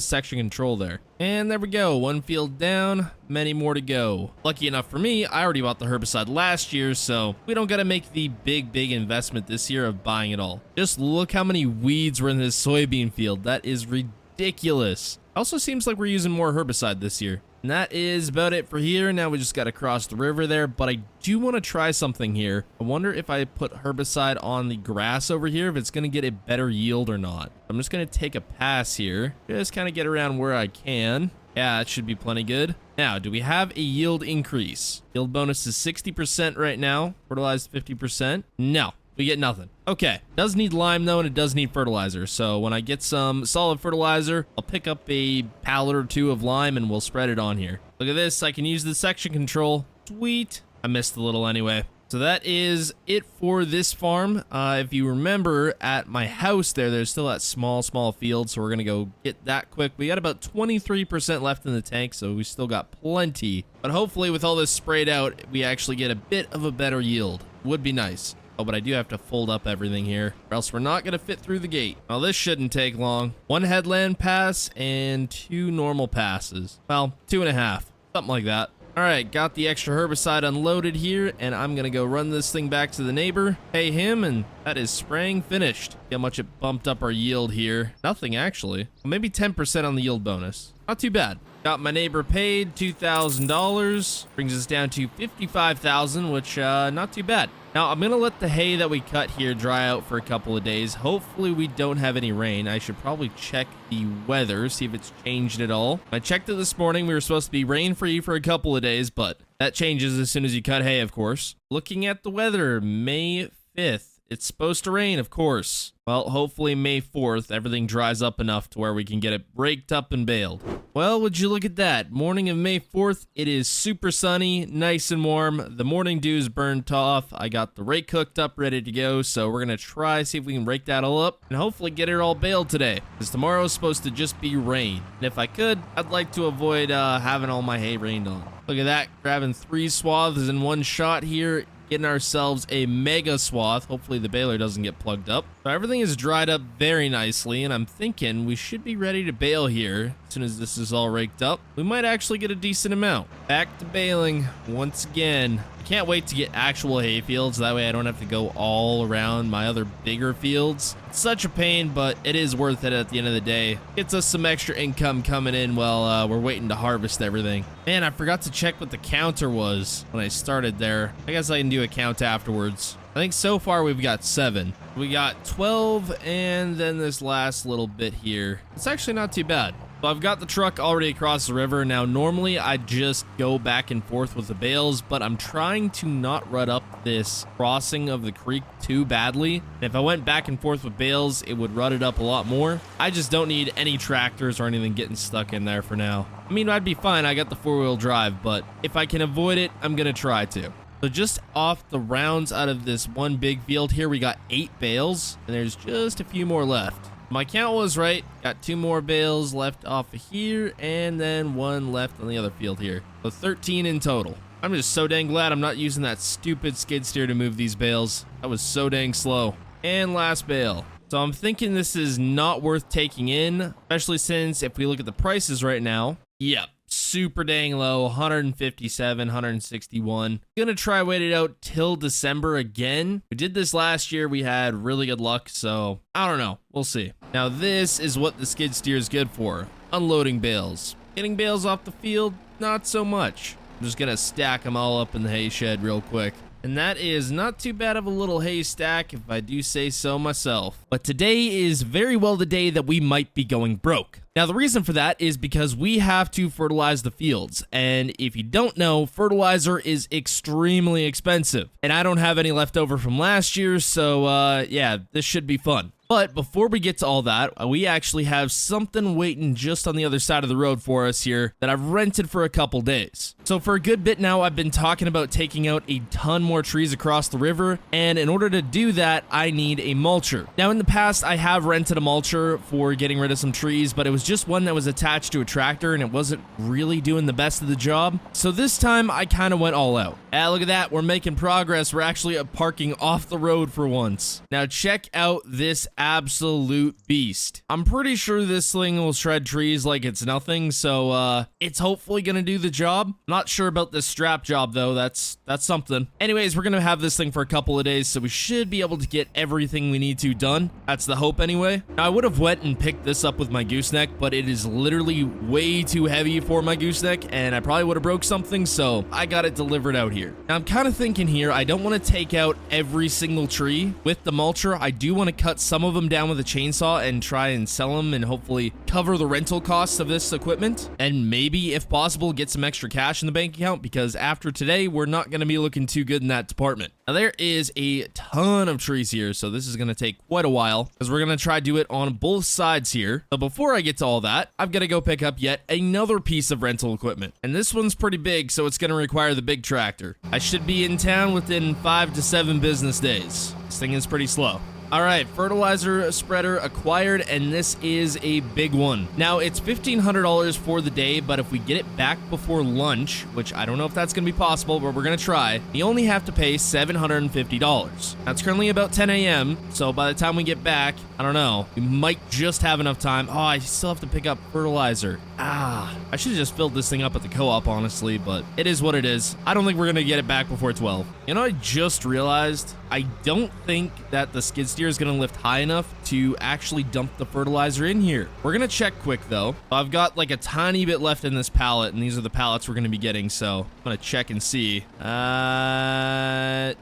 section control there. And there we go. One field down, many more to go. Lucky enough for me, I already bought the herbicide last year, so we don't got to make the big investment this year of buying it all. Just look how many weeds were in this soybean field. That is ridiculous. Also seems like we're using more herbicide this year. And that is about it for here. Now we just got to cross the river there, but I do want to try something here. I wonder if I put herbicide on the grass over here, if it's going to get a better yield or not. I'm just going to take a pass here. Just kind of get around where I can. Yeah, it should be plenty good. Now, do we have a yield increase? Yield bonus is 60% right now. Fertilized 50%. No. We get nothing. Okay, does need lime though, and it does need fertilizer. So when I get some solid fertilizer, I'll pick up a pallet or two of lime and we'll spread it on here. Look at this, I can use the section control. Sweet. I missed a little anyway. So that is it for this farm. If you remember at my house there's still that small field, so we're gonna go get that quick. We got about 23% left in the tank, so we still got plenty. But hopefully with all this sprayed out, we actually get a bit of a better yield. Would be nice. Oh, but I do have to fold up everything here, or else we're not going to fit through the gate. Well, this shouldn't take long. 1 headland pass and 2 normal passes. Well, 2.5, something like that. All right, got the extra herbicide unloaded here, and I'm going to go run this thing back to the neighbor, pay him, and that is spraying finished. See how much it bumped up our yield here. Nothing, actually. Well, maybe 10% on the yield bonus. Not too bad. Got my neighbor paid $2,000. Brings us down to $55,000, which, not too bad. Now, I'm going to let the hay that we cut here dry out for a couple of days. Hopefully, we don't have any rain. I should probably check the weather, see if it's changed at all. I checked it this morning. We were supposed to be rain-free for a couple of days, but that changes as soon as you cut hay, of course. Looking at the weather, May 5th. It's supposed to rain, of course. Well, hopefully May 4th, everything dries up enough to where we can get it raked up and baled. Well, would you look at that? Morning of May 4th, it is super sunny, nice and warm. The morning dew's burnt off. I got the rake hooked up, ready to go, so we're going to try, see if we can rake that all up, and hopefully get it all baled today, because tomorrow is supposed to just be rain. And if I could, I'd like to avoid having all my hay rained on. Look at that, grabbing 3 swaths in one shot here. Getting ourselves a mega swath. Hopefully the baler doesn't get plugged up. So everything is dried up very nicely, and I'm thinking we should be ready to bale here as soon as this is all raked up. We might actually get a decent amount. Back to baling once again. I can't wait to get actual hay fields. That way I don't have to go all around my other bigger fields. It's such a pain, but it is worth it at the end of the day. Gets us some extra income coming in while we're waiting to harvest everything. Man, I forgot to check what the counter was when I started there. I guess I can do a count afterwards. I think so far we've got 7. We got 12, and then this last little bit here. It's actually not too bad. So I've got the truck already across the river. Now, normally I just go back and forth with the bales, but I'm trying to not rut up this crossing of the creek too badly. And if I went back and forth with bales, it would rut it up a lot more. I just don't need any tractors or anything getting stuck in there for now. I mean, I'd be fine. I got the 4-wheel drive, but if I can avoid it, I'm going to try to. So just off the rounds out of this one big field here, we got 8 bales, and there's just a few more left. My count was right. Got 2 more bales left off of here, and then 1 left on the other field here. So 13 in total. I'm just so dang glad I'm not using that stupid skid steer to move these bales. That was so dang slow. And last bale. So I'm thinking this is not worth taking in, especially since if we look at the prices right now, yep, super dang low, 157, 161. Gonna try wait it out till December again. We did this last year. We had really good luck, so I don't know. We'll see. Now this is what the skid steer is good for. Unloading bales. Getting bales off the field, not so much. I'm just gonna stack them all up in the hay shed real quick. And that is not too bad of a little hay stack, if I do say so myself. But today is very well the day that we might be going broke. Now, the reason for that is because we have to fertilize the fields. And if you don't know, fertilizer is extremely expensive. And I don't have any left over from last year, so yeah, this should be fun. But before we get to all that, we actually have something waiting just on the other side of the road for us here that I've rented for a couple days. So for a good bit now, I've been talking about taking out a ton more trees across the river, and in order to do that, I need a mulcher. Now in the past, I have rented a mulcher for getting rid of some trees, but it was just one that was attached to a tractor and it wasn't really doing the best of the job. So this time, I kind of went all out. Look at that, we're making progress. We're actually parking off the road for once. Now check out this absolute beast. I'm pretty sure this thing will shred trees like it's nothing, so it's hopefully gonna do the job. Not sure about this strap job though. That's something. Anyways, we're gonna have this thing for a couple of days, so we should be able to get everything we need to done. That's the hope anyway. Now I would have went and picked this up with my gooseneck, but it is literally way too heavy for my gooseneck, and I probably would have broke something, so I got it delivered out here. Now I'm kind of thinking here, I don't want to take out every single tree with the mulcher. I do want to cut some of them down with a chainsaw and try and sell them and hopefully cover the rental costs of this equipment, and maybe if possible get some extra cash in the bank account, because after today we're not going to be looking too good in that department. Now there is a ton of trees here, so this is going to take quite a while because we're going to try to do it on both sides here. But before I get to all that, I've got to go pick up yet another piece of rental equipment, and this one's pretty big, so it's going to require the big tractor. I should be in town within 5 to 7 business days. This thing is pretty slow. All right, fertilizer spreader acquired, and this is a big one. Now, it's $1,500 for the day, but if we get it back before lunch, which I don't know if that's going to be possible, but we're going to try, we only have to pay $750. That's currently about 10 a.m., so by the time we get back, I don't know, we might just have enough time. Oh, I still have to pick up fertilizer. I should have just filled this thing up at the co-op, honestly, but it is what it is. I don't think we're going to get it back before 12. You know, I just realized I don't think that the skid steer is going to lift high enough to actually dump the fertilizer in here. We're going to check quick, though. I've got like a tiny bit left in this pallet, and these are the pallets we're going to be getting, so I'm going to check and see.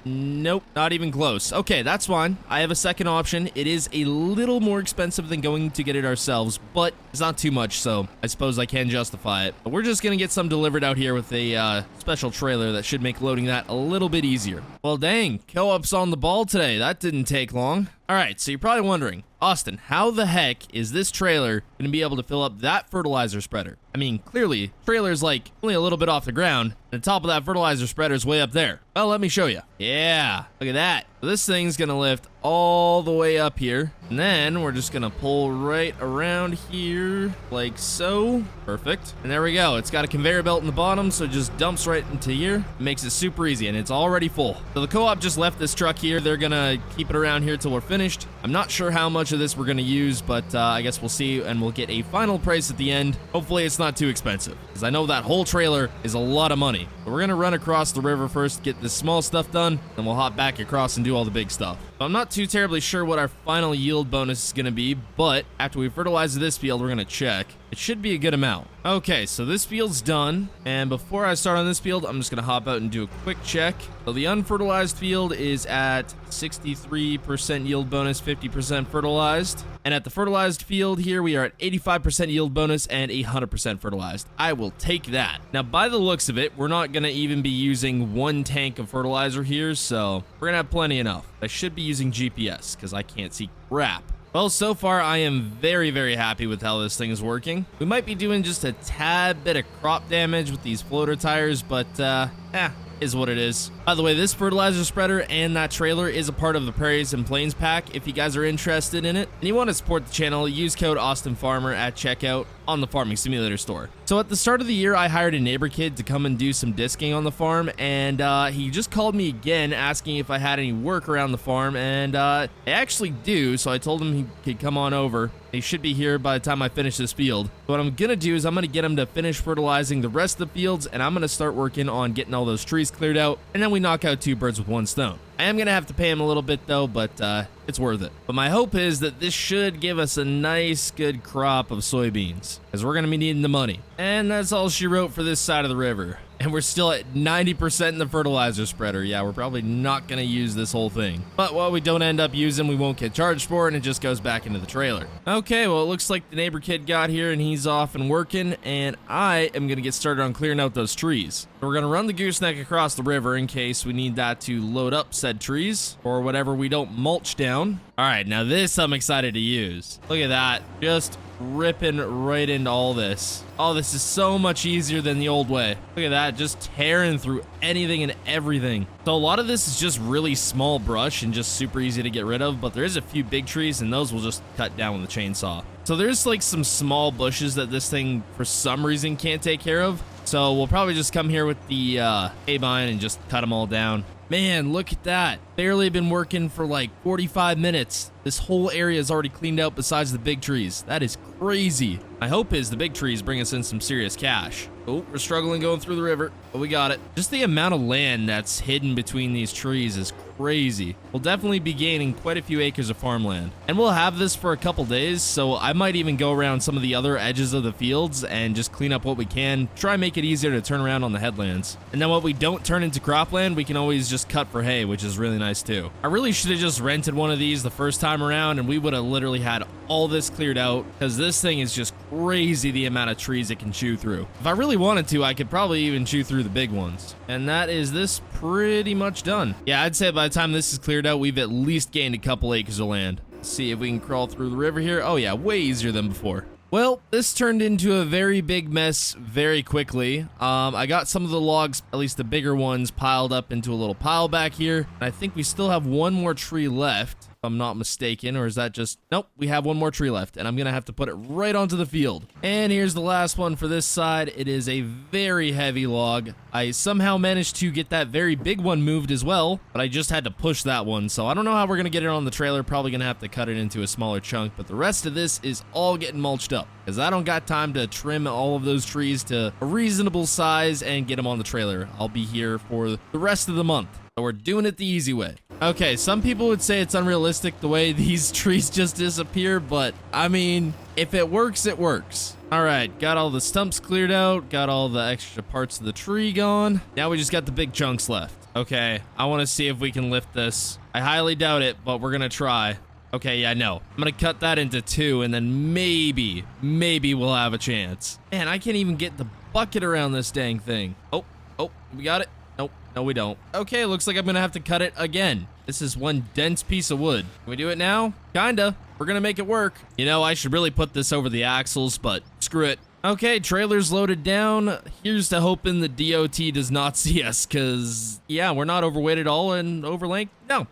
Nope, not even close. Okay, that's fine. I have a second option. It is a little more expensive than going to get it ourselves, but it's not too much, so I suppose I can justify it. But we're just going to get some delivered out here with a special trailer that should make loading that a little bit easier. Well, dang, co-op's on the ball today. That didn't take long. All right, so you're probably wondering, Austin, how the heck is this trailer going to be able to fill up that fertilizer spreader? I mean, clearly, trailer's like only a little bit off the ground, and the top of that fertilizer spreader is way up there. Well, let me show you. Yeah, look at that. So this thing's going to lift all the way up here, and then we're just going to pull right around here like so. Perfect. And there we go. It's got a conveyor belt in the bottom, so it just dumps right into here. It makes it super easy, and it's already full. So the co-op just left this truck here. They're going to keep it around here till we're finished. I'm not sure how much of this we're going to use, but I guess we'll see, and we'll get a final price at the end. Hopefully it's not too expensive, because I know that whole trailer is a lot of money. But we're going to run across the river first, get this small stuff done, then we'll hop back across and do all the big stuff. So I'm not too terribly sure what our final yield bonus is going to be, but after we fertilize this field, we're going to check. It should be a good amount. Okay, so this field's done, and before I start on this field, I'm just going to hop out and do a quick check. So the unfertilized field is at 63% yield bonus, 50% fertilized. And at the fertilized field here, we are at 85% yield bonus and 100% fertilized. I will take that. Now, by the looks of it, we're not going to even be using 1 tank of fertilizer here, so we're going to have plenty enough. I should be using GPS because I can't see crap. Well, so far, I am very, very happy with how this thing is working. We might be doing just a tad bit of crop damage with these floater tires, but, is what it is. By the way, this fertilizer spreader and that trailer is a part of the Prairies and Plains pack. If you guys are interested in it and you want to support the channel, use code AustinFarmer at checkout on the Farming Simulator store. So at the start of the year, I hired a neighbor kid to come and do some disking on the farm, and he just called me again asking if I had any work around the farm, and I actually do, so I told him he could come on over. He should be here by the time I finish this field. What I'm gonna do is I'm gonna get him to finish fertilizing the rest of the fields, and I'm gonna start working on getting all those trees cleared out, and then we knock out 2 birds with 1 stone. I am gonna have to pay him a little bit though, but it's worth it. But my hope is that this should give us a nice, good crop of soybeans, because we're gonna be needing the money. And that's all she wrote for this side of the river. And we're still at 90% in the fertilizer spreader. Yeah, we're probably not gonna use this whole thing. But what we don't end up using, we won't get charged for, and it just goes back into the trailer. Okay, well, it looks like the neighbor kid got here and he's off and working, and I am gonna get started on clearing out those trees. So we're gonna run the gooseneck across the river in case we need that to load up said trees or whatever we don't mulch down. All right, now this I'm excited to use. Look at that, just ripping right into all this. Oh, this is so much easier than the old way. Look at that, just tearing through anything and everything. So a lot of this is just really small brush and just super easy to get rid of, but there is a few big trees and those will just cut down with a chainsaw. So there's like some small bushes that this thing for some reason can't take care of. So we'll probably just come here with the hay-bine and just cut them all down. Man, look at that. Barely been working for like 45 minutes. This whole area is already cleaned out besides the big trees. That is crazy. My hope is the big trees bring us in some serious cash. Oh, we're struggling going through the river, but we got it. Just the amount of land that's hidden between these trees is crazy. We'll definitely be gaining quite a few acres of farmland. And we'll have this for a couple days, so I might even go around some of the other edges of the fields and just clean up what we can, try and make it easier to turn around on the headlands. And then what we don't turn into cropland, we can always just cut for hay, which is really nice too. I really should have just rented one of these the first time around, and we would have literally had all this cleared out, because this thing is just crazy the amount of trees it can chew through. If I really wanted to, I could probably even chew through the big ones. And that is this pretty much done. Yeah, I'd say by the time this is cleared out, we've at least gained a couple acres of land. Let's see if we can crawl through the river here. Oh yeah, way easier than before. Well, this turned into a very big mess very quickly. I got some of the logs, at least the bigger ones, piled up into a little pile back here. And I think we still have one more tree left, if I'm not mistaken, or is that just... Nope, we have one more tree left, and I'm gonna have to put it right onto the field. And here's the last one for this side. It is a very heavy log. I somehow managed to get that very big one moved as well, but I just had to push that one, so I don't know how we're gonna get it on the trailer. Probably gonna have to cut it into a smaller chunk, but the rest of this is all getting mulched up, because I don't got time to trim all of those trees to a reasonable size and get them on the trailer. I'll be here for the rest of the month, so we're doing it the easy way. Okay, some people would say it's unrealistic the way these trees just disappear, but I mean, if it works, it works. All right, got all the stumps cleared out, got all the extra parts of the tree gone. Now we just got the big chunks left. Okay, I want to see if we can lift this. I highly doubt it, but we're gonna try. Okay, yeah, no. I'm gonna cut that into 2, and then maybe we'll have a chance. Man, I can't even get the bucket around this dang thing. Oh, we got it. Nope, no we don't. Okay, looks like I'm gonna have to cut it again. This is one dense piece of wood. Can we do it now? Kinda. We're gonna make it work. You know, I should really put this over the axles, but screw it. Okay, trailer's loaded down. Here's to hoping the DOT does not see us, cause yeah, we're not overweight at all and over length. No,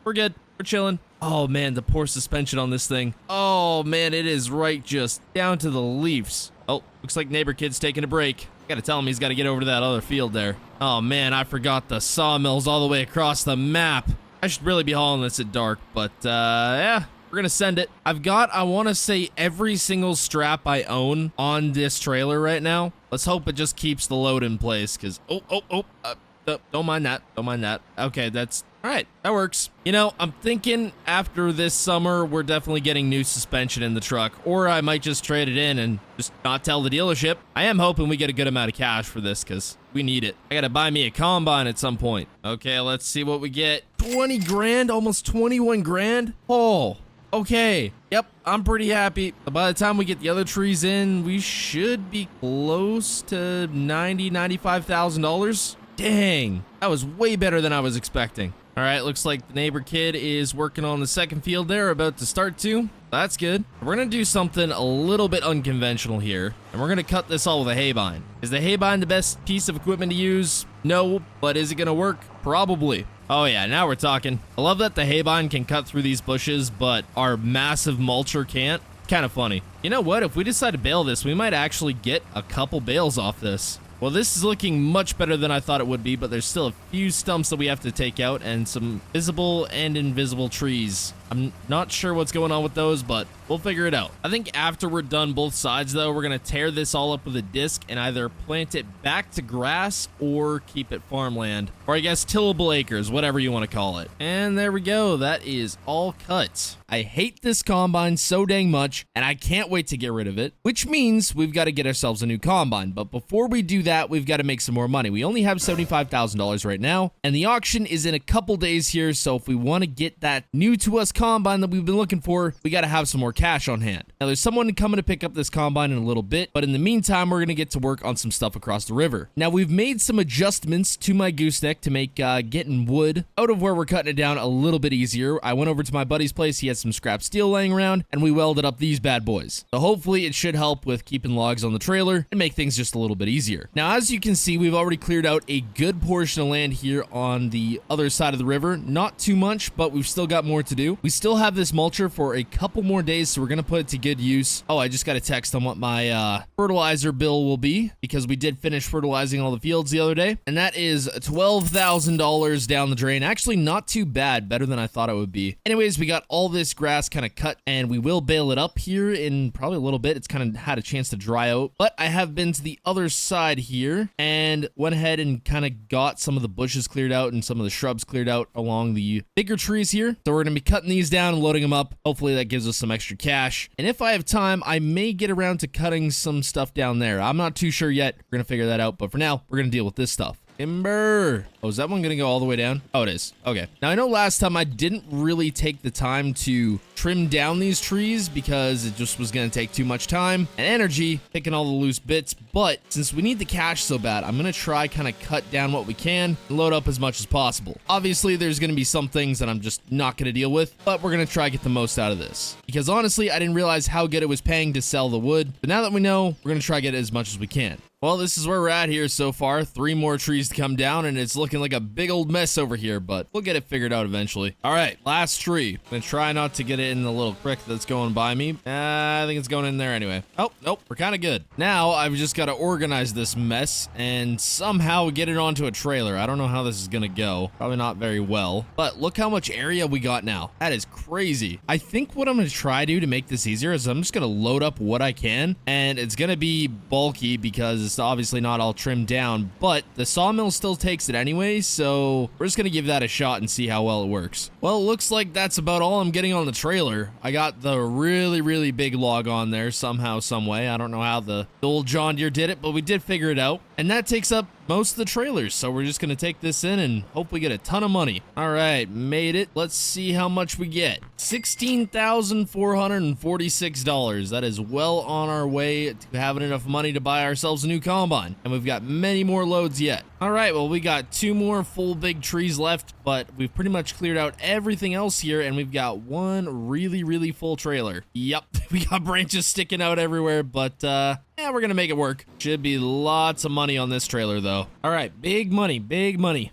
we're good. We're chilling. Oh man, the poor suspension on this thing. Oh man, it is right just down to the leaves. Oh, looks like neighbor kid's taking a break. Gotta tell him he's gotta get over to that other field there. Oh man, I forgot the sawmills all the way across the map. I should really be hauling this at dark, but yeah, we're gonna send it. I've got, I wanna say, every single strap I own on this trailer right now. Let's hope it just keeps the load in place, cause, don't mind that. Okay, that's, all right, that works. You know, I'm thinking after this summer, we're definitely getting new suspension in the truck, or I might just trade it in and just not tell the dealership. I am hoping we get a good amount of cash for this, because we need it. I gotta buy me a combine at some point. Okay, let's see what we get. 20 grand, almost 21 grand. Oh, okay. Yep, I'm pretty happy. By the time we get the other trees in, we should be close to $95,000. Dang, that was way better than I was expecting. All right, looks like the neighbor kid is working on the second field there, about to start to. That's good. We're gonna do something a little bit unconventional here, and we're gonna cut this all with a hay-bine. Is the hay-bine the best piece of equipment to use? No, but is it gonna work? Probably. Oh yeah, now we're talking. I love that the haybine can cut through these bushes, but our massive mulcher can't. Kind of funny. You know what? If we decide to bale this, we might actually get a couple bales off this. Well, this is looking much better than I thought it would be, but there's still a few stumps that we have to take out and some visible and invisible trees. I'm not sure what's going on with those, but we'll figure it out. I think after we're done both sides, though, we're going to tear this all up with a disc and either plant it back to grass or keep it farmland. Or I guess tillable acres, whatever you want to call it. And there we go. That is all cut. I hate this combine so dang much, and I can't wait to get rid of it, which means we've got to get ourselves a new combine. But before we do that, we've got to make some more money. We only have $75,000 right now, and the auction is in a couple days here, so if we want to get that new to us combine that we've been looking for, we got to have some more cash on hand. Now, there's someone coming to pick up this combine in a little bit, but in the meantime, we're going to get to work on some stuff across the river. Now, we've made some adjustments to my gooseneck to make getting wood out of where we're cutting it down a little bit easier. I went over to my buddy's place. He had some scrap steel laying around, and we welded up these bad boys. So hopefully it should help with keeping logs on the trailer and make things just a little bit easier. Now, as you can see, we've already cleared out a good portion of land here on the other side of the river. Not too much, but we've still got more to do. We still have this mulcher for a couple more days, so we're going to put it to good use. Oh, I just got a text on what my fertilizer bill will be, because we did finish fertilizing all the fields the other day, and that is $12,000 down the drain. Actually, not too bad, better than I thought it would be. Anyways, we got all this grass kind of cut, and we will bale it up here in probably a little bit. It's kind of had a chance to dry out, but I have been to the other side here and went ahead and kind of got some of the bushes cleared out and some of the shrubs cleared out along the bigger trees here. So we're going to be cutting these down and loading them up. Hopefully that gives us some extra cash. And if I have time, I may get around to cutting some stuff down there. I'm not too sure yet. We're going to figure that out. But for now, we're going to deal with this stuff. Timber. Oh, is that one going to go all the way down? Oh, it is. Okay. Now, I know last time I didn't really take the time to trim down these trees because it just was going to take too much time and energy picking all the loose bits. But since we need the cash so bad, I'm going to try kind of cut down what we can and load up as much as possible. Obviously, there's going to be some things that I'm just not going to deal with, but we're going to try to get the most out of this. Because honestly, I didn't realize how good it was paying to sell the wood. But now that we know, we're going to try to get as much as we can. Well, this is where we're at here so far. 3 more trees to come down, and it's looking like a big old mess over here, but we'll get it figured out eventually. All right, last tree. I'm gonna try not to get it in the little creek that's going by me. I think it's going in there anyway. Oh, nope, we're kind of good. Now, I've just got to organize this mess and somehow get it onto a trailer. I don't know how this is gonna go. Probably not very well, but look how much area we got now. That is crazy. I think what I'm gonna try to make this easier is I'm just gonna load up what I can, and it's gonna be bulky because it's obviously not all trimmed down, but the sawmill still takes it anyway, so we're just gonna give that a shot and see how well it works. Well, it looks like that's about all I'm getting on the trailer. I got the really big log on there somehow, some way. I don't know how the old John Deere did it, but we did figure it out, and that takes up most of the trailers, so we're just gonna take this in and hope we get a ton of money. All right, made it. Let's see how much we get. $16,446. That is well on our way to having enough money to buy ourselves a new combine, and we've got many more loads yet. All right, well, we got 2 more full big trees left, but we've pretty much cleared out everything else here, and we've got 1 really full trailer. Yep, we got branches sticking out everywhere, but yeah, we're gonna make it work. Should be lots of money on this trailer, though. All right, big money.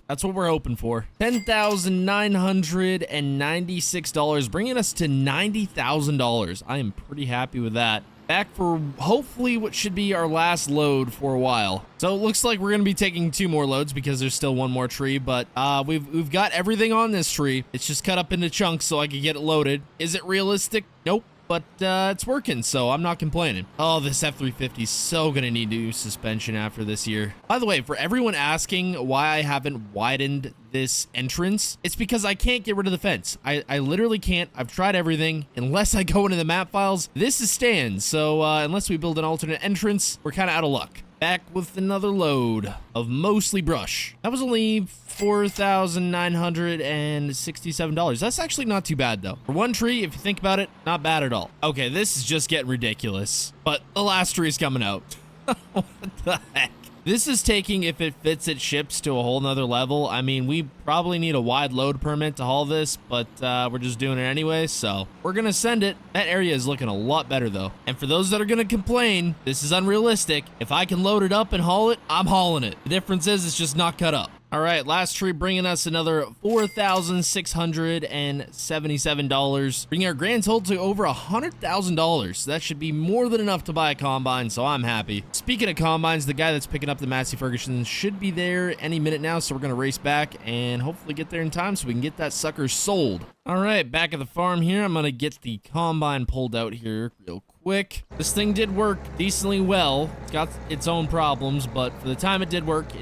That's what we're hoping for. $10,996, bringing us to $90,000. I am pretty happy with that. Back for hopefully what should be our last load for a while. So it looks like we're going to be taking 2 more loads because there's still 1 more tree, but we've got everything on this tree. It's just cut up into chunks so I can get it loaded. Is it realistic? Nope. But it's working, so I'm not complaining. Oh, this F-350 is so gonna need new suspension after this year. By the way, for everyone asking why I haven't widened this entrance, it's because I can't get rid of the fence. I literally can't. I've tried everything. Unless I go into the map files, this is stands. So unless we build an alternate entrance, we're kind of out of luck. Back with another load of mostly brush. That was only $4,967. That's actually not too bad, though. For 1 tree, if you think about it, not bad at all. Okay, this is just getting ridiculous. But the last tree is coming out. What the heck? This is taking, if it fits its ships, to a whole nother level. I mean, we probably need a wide load permit to haul this, but we're just doing it anyway, so we're gonna send it. That area is looking a lot better though. And for those that are gonna complain, this is unrealistic. If I can load it up and haul it, I'm hauling it. The difference is it's just not cut up. All right, last tree bringing us another $4,677, bringing our grand total to over $100,000. That should be more than enough to buy a combine, so I'm happy. Speaking of combines, the guy that's picking up the Massey Ferguson should be there any minute now, so we're gonna race back and hopefully get there in time so we can get that sucker sold. All right, back at the farm here, I'm gonna get the combine pulled out here real quick. This thing did work decently well. It's got its own problems, but for the time it did work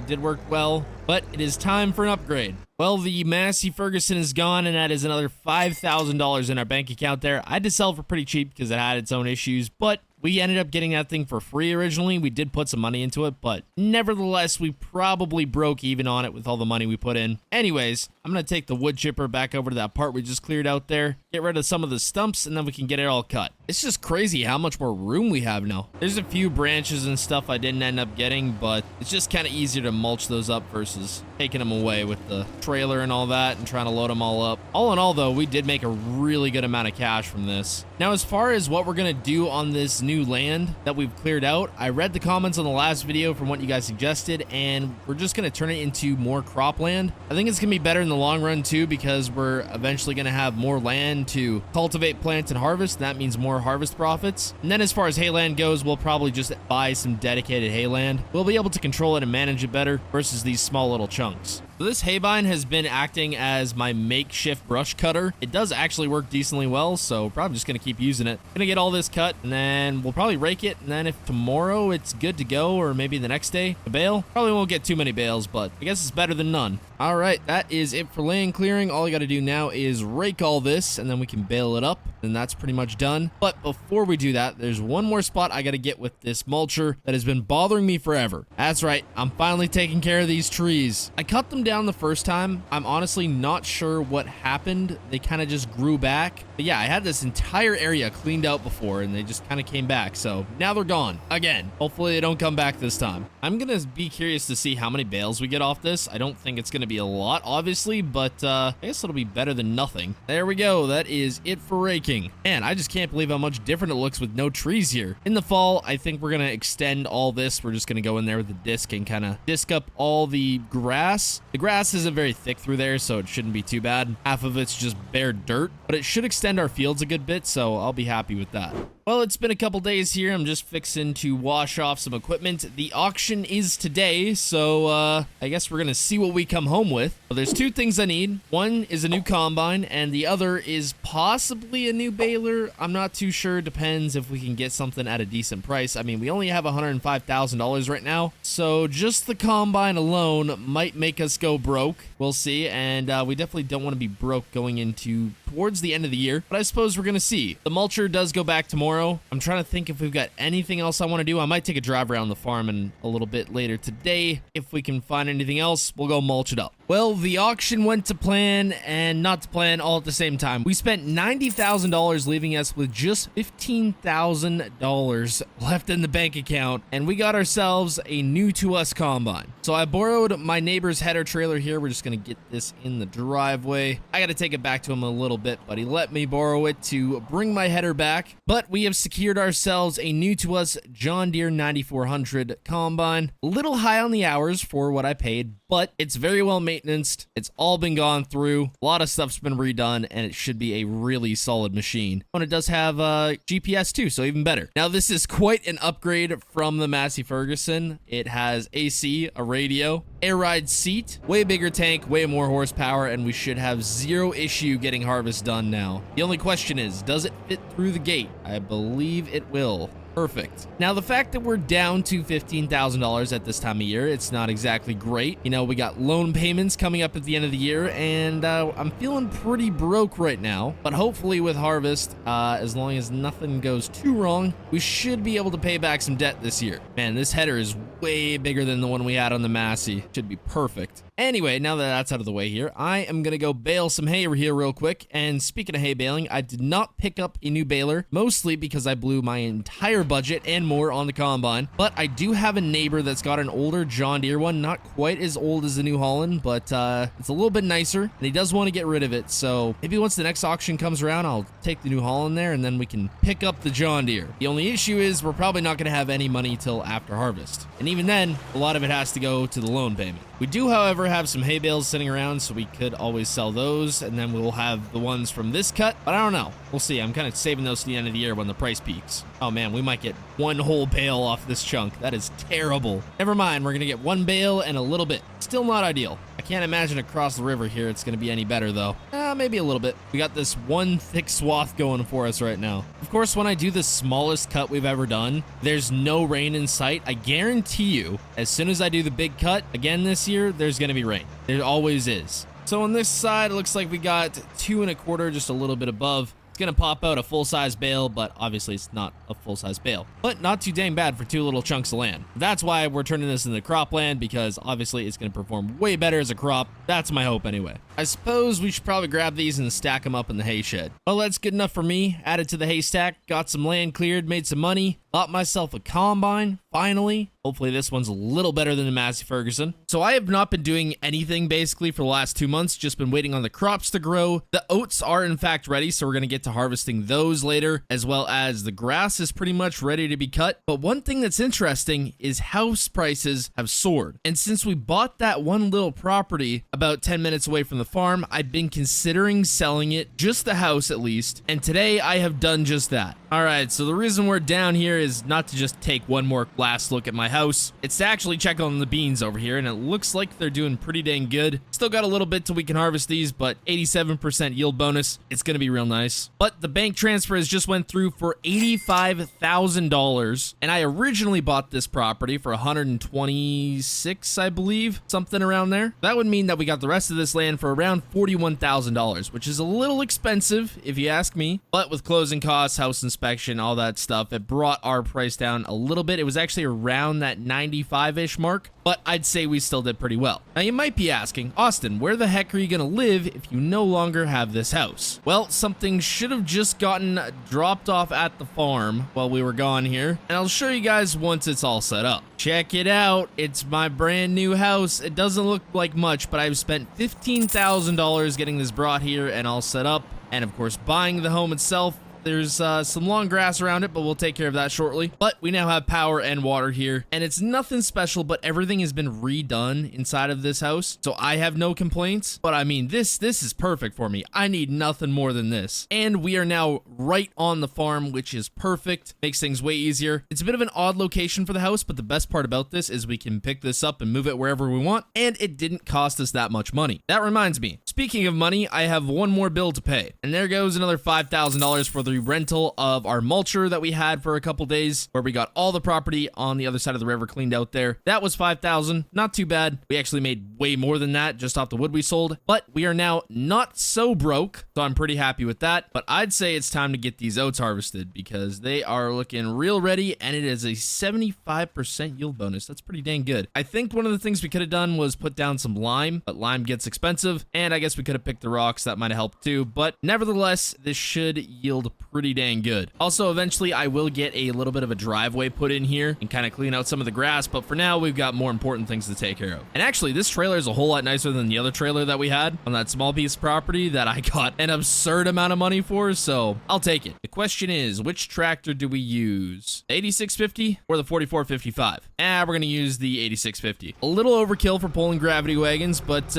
well. But it is time for an upgrade. Well, the Massey Ferguson is gone, and that is another $5,000 in our bank account there. I had to sell it for pretty cheap because it had its own issues, but we ended up getting that thing for free originally. We did put some money into it, but nevertheless, we probably broke even on it with all the money we put in. Anyways, I'm going to take the wood chipper back over to that part we just cleared out there, get rid of some of the stumps, and then we can get it all cut. It's just crazy how much more room we have now. There's a few branches and stuff I didn't end up getting, but it's just kind of easier to mulch those up versus taking them away with the trailer and all that and trying to load them all up. All in all, though, we did make a really good amount of cash from this. Now, as far as what we're going to do on this new land that we've cleared out, I read the comments on the last video from what you guys suggested, and we're just going to turn it into more cropland. I think it's going to be better in the long run too, because we're eventually going to have more land to cultivate, plant, and harvest. That means more harvest profits. And then as far as hayland goes, we'll probably just buy some dedicated hayland. We'll be able to control it and manage it better versus these small little chunks. So this haybine has been acting as my makeshift brush cutter. It does actually work decently well, so probably just going to keep using it. Gonna get all this cut, and then we'll probably rake it, and then if tomorrow it's good to go, or maybe the next day to bale, probably won't get too many bales, but I guess it's better than none. All right, that is it for land clearing. All you got to do now is rake all this, and then we can bale it up, and that's pretty much done. But before we do that, there's one more spot I got to get with this mulcher that has been bothering me forever. That's right, I'm finally taking care of these trees. I cut them down the first time. I'm honestly not sure what happened. They kind of just grew back. But yeah, I had this entire area cleaned out before, and they just kind of came back. So now they're gone again. Hopefully they don't come back this time. I'm going to be curious to see how many bales we get off this. I don't think it's going to be a lot, obviously, but I guess it'll be better than nothing. There we go. That is it for raking. Man, I just can't believe how much different it looks with no trees here. In the fall, I think we're going to extend all this. We're just going to go in there with the disc and kind of disc up all the grass. The grass isn't very thick through there, so it shouldn't be too bad. Half of it's just bare dirt, but it should extend our fields a good bit, so I'll be happy with that. Well, it's been a couple days here. I'm just fixing to wash off some equipment. The auction is today, so I guess we're gonna see what we come home with. Well, there's two things I need. One is a new combine, and the other is possibly a new baler. I'm not too sure. Depends if we can get something at a decent price. I mean, we only have $105,000 right now, so just the combine alone might make us go broke. We'll see, and we definitely don't want to be broke going into towards the end of the year, but I suppose we're gonna see. The mulcher does go back tomorrow. I'm trying to think if we've got anything else I want to do. I might take a drive around the farm in a little bit later today. If we can find anything else, we'll go mulch it up. Well, the auction went to plan and not to plan all at the same time. We spent $90,000, leaving us with just $15,000 left in the bank account, and we got ourselves a new to us combine. So I borrowed my neighbor's header trailer here. We're just gonna get this in the driveway. I gotta take it back to him a little bit, but he let me borrow it to bring my header back. But we have secured ourselves a new to us John Deere 9400 combine. A little high on the hours for what I paid, but it's very well maintained. It's all been gone through. A lot of stuff's been redone, and it should be a really solid machine. And it does have GPS too, so even better. Now, this is quite an upgrade from the Massey Ferguson. It has AC, a radio, air ride seat, way bigger tank, way more horsepower, and we should have zero issue getting harvest done now. The only question is, does it fit through the gate? I believe it will. Perfect. Now, the fact that we're down to $15,000 at this time of year, it's not exactly great. You know, we got loan payments coming up at the end of the year, and I'm feeling pretty broke right now. But hopefully with harvest, as long as nothing goes too wrong, we should be able to pay back some debt this year. Man, this header is way bigger than the one we had on the Massey. Should be perfect. Anyway, now that that's out of the way here, I am going to go bale some hay here real quick. And speaking of hay baling, I did not pick up a new baler, mostly because I blew my entire budget and more on the combine. But I do have a neighbor that's got an older John Deere one, not quite as old as the New Holland, but it's a little bit nicer, and he does want to get rid of it. So maybe once the next auction comes around, I'll take the New Holland there, and then we can pick up the John Deere. The only issue is we're probably not going to have any money till after harvest. And even then, a lot of it has to go to the loan payment. We do, however, have some hay bales sitting around, so we could always sell those, and then we'll have the ones from this cut, but I don't know. We'll see. I'm kind of saving those to the end of the year when the price peaks. Oh man, we might get one whole bale off this chunk. That is terrible. Never mind, we're gonna get one bale and a little bit. Still not ideal. I can't imagine across the river here it's gonna be any better though. Maybe a little bit. We got this one thick swath going for us right now. Of course, when I do the smallest cut we've ever done, there's no rain in sight. I guarantee you, as soon as I do the big cut again this year, there's gonna be rain. There always is. So on this side, it looks like we got 2 1/4, just a little bit above. It's gonna pop out a full-size bale, but obviously it's not a full-size bale. But not too dang bad for 2 little chunks of land. That's why we're turning this into cropland, because obviously it's gonna perform way better as a crop. That's my hope anyway. I suppose we should probably grab these and stack them up in the hay shed. Well, that's good enough for me. Added to the haystack, got some land cleared, made some money, bought myself a combine, finally. Hopefully this one's a little better than the Massey Ferguson. So I have not been doing anything basically for the last 2 months, just been waiting on the crops to grow. The oats are in fact ready, so we're gonna get to harvesting those later, as well as the grass is pretty much ready to be cut. But one thing that's interesting is house prices have soared. And since we bought that one little property about 10 minutes away from the farm, I've been considering selling it, just the house at least, and today I have done just that. All right, so the reason we're down here is not to just take one more last look at my house. It's to actually check on the beans over here, and it looks like they're doing pretty dang good. Still got a little bit till we can harvest these, but 87% yield bonus. It's gonna be real nice. But the bank transfer has just went through for $85,000, and I originally bought this property for 126, I believe, something around there. That would mean that we got the rest of this land for around $41,000, which is a little expensive if you ask me. But with closing costs, house inspection, all that stuff, it brought our price down a little bit. It was actually around that 95-ish mark, but I'd say we still did pretty well. Now you might be asking, Austin, where the heck are you gonna live if you no longer have this house? Well, something should have just gotten dropped off at the farm while we were gone here, and I'll show you guys once it's all set up. Check it out. It's my brand new house. It doesn't look like much, but I've spent $15,000 getting this brought here and all set up, and of course buying the home itself. There's some long grass around it, but we'll take care of that shortly. But we now have power and water here, and it's nothing special, but everything has been redone inside of this house, so I have no complaints. But I mean, this is perfect for me. I need nothing more than this. And we are now right on the farm, which is perfect. Makes things way easier. It's a bit of an odd location for the house, but the best part about this is we can pick this up and move it wherever we want, and it didn't cost us that much money. That reminds me, speaking of money, I have one more bill to pay, and there goes another $5,000 for the rental of our mulcher that we had for a couple days, where we got all the property on the other side of the river cleaned out there. That was $5,000, not too bad. We actually made way more than that just off the wood we sold, but we are now not so broke, so I'm pretty happy with that. But I'd say it's time to get these oats harvested because they are looking real ready, and it is a 75% yield bonus. That's pretty dang good. I think one of the things we could have done was put down some lime, but lime gets expensive, and I guess we could have picked the rocks. That might have helped too, but nevertheless, this should yield pretty dang good. Also, eventually I will get a little bit of a driveway put in here and kind of clean out some of the grass, but for now we've got more important things to take care of. And actually, this trailer is a whole lot nicer than the other trailer that we had on that small piece of property that I got an absurd amount of money for, so I'll take it. The question is, which tractor do we use? The 8650 or the 4455? We're gonna use the 8650. A little overkill for pulling gravity wagons, but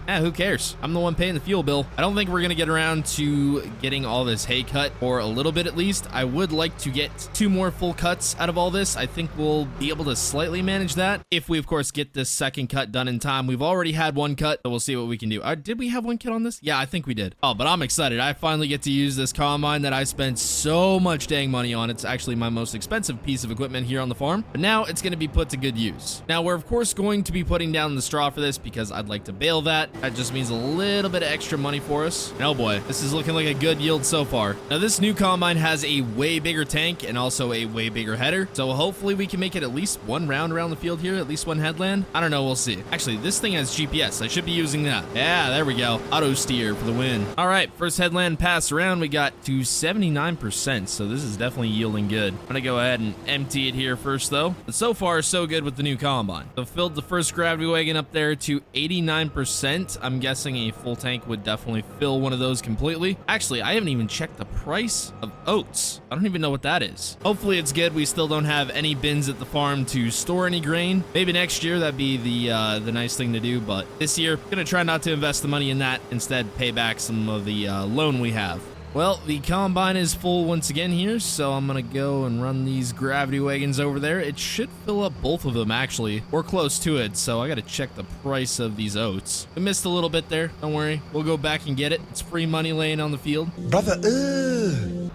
who cares? I'm the one paying the fuel bill. I don't think we're gonna get around to getting all this hay cut for a little bit at least. I would like to get 2 more full cuts out of all this. I think we'll be able to slightly manage that if we of course get this second cut done in time. We've already had one cut, so we'll see what we can do. Did we have one cut on this? Yeah, I think we did. Oh, but I'm excited. I finally get to use this combine that I spent so much dang money on. It's actually my most expensive piece of equipment here on the farm, but now it's going to be put to good use. Now we're of course going to be putting down the straw for this because I'd like to bale that. That just means a little bit of extra money for us. And oh boy, this is looking like a good yield so far. Now this new new combine has a way bigger tank and also a way bigger header. So hopefully we can make it at least one round around the field here, at least one headland. I don't know, we'll see. Actually, this thing has GPS. I should be using that. Yeah, there we go. Auto steer for the win. All right, first headland pass around. We got to 79%, so this is definitely yielding good. I'm gonna go ahead and empty it here first though. But so far, so good with the new combine. So filled the first gravity wagon up there to 89%. I'm guessing a full tank would definitely fill one of those completely. Actually, I haven't even checked the price of oats. I don't even know what that is. Hopefully it's good. We still don't have any bins at the farm to store any grain. Maybe next year that'd be the nice thing to do, but this year gonna try not to invest the money in that, instead pay back some of the loan we have. Well, the combine is full once again here, so I'm gonna go and run these gravity wagons over there. It should fill up both of them, actually. We're close to it, so I gotta check the price of these oats. We missed a little bit there. Don't worry. We'll go back and get it. It's free money laying on the field. Brother,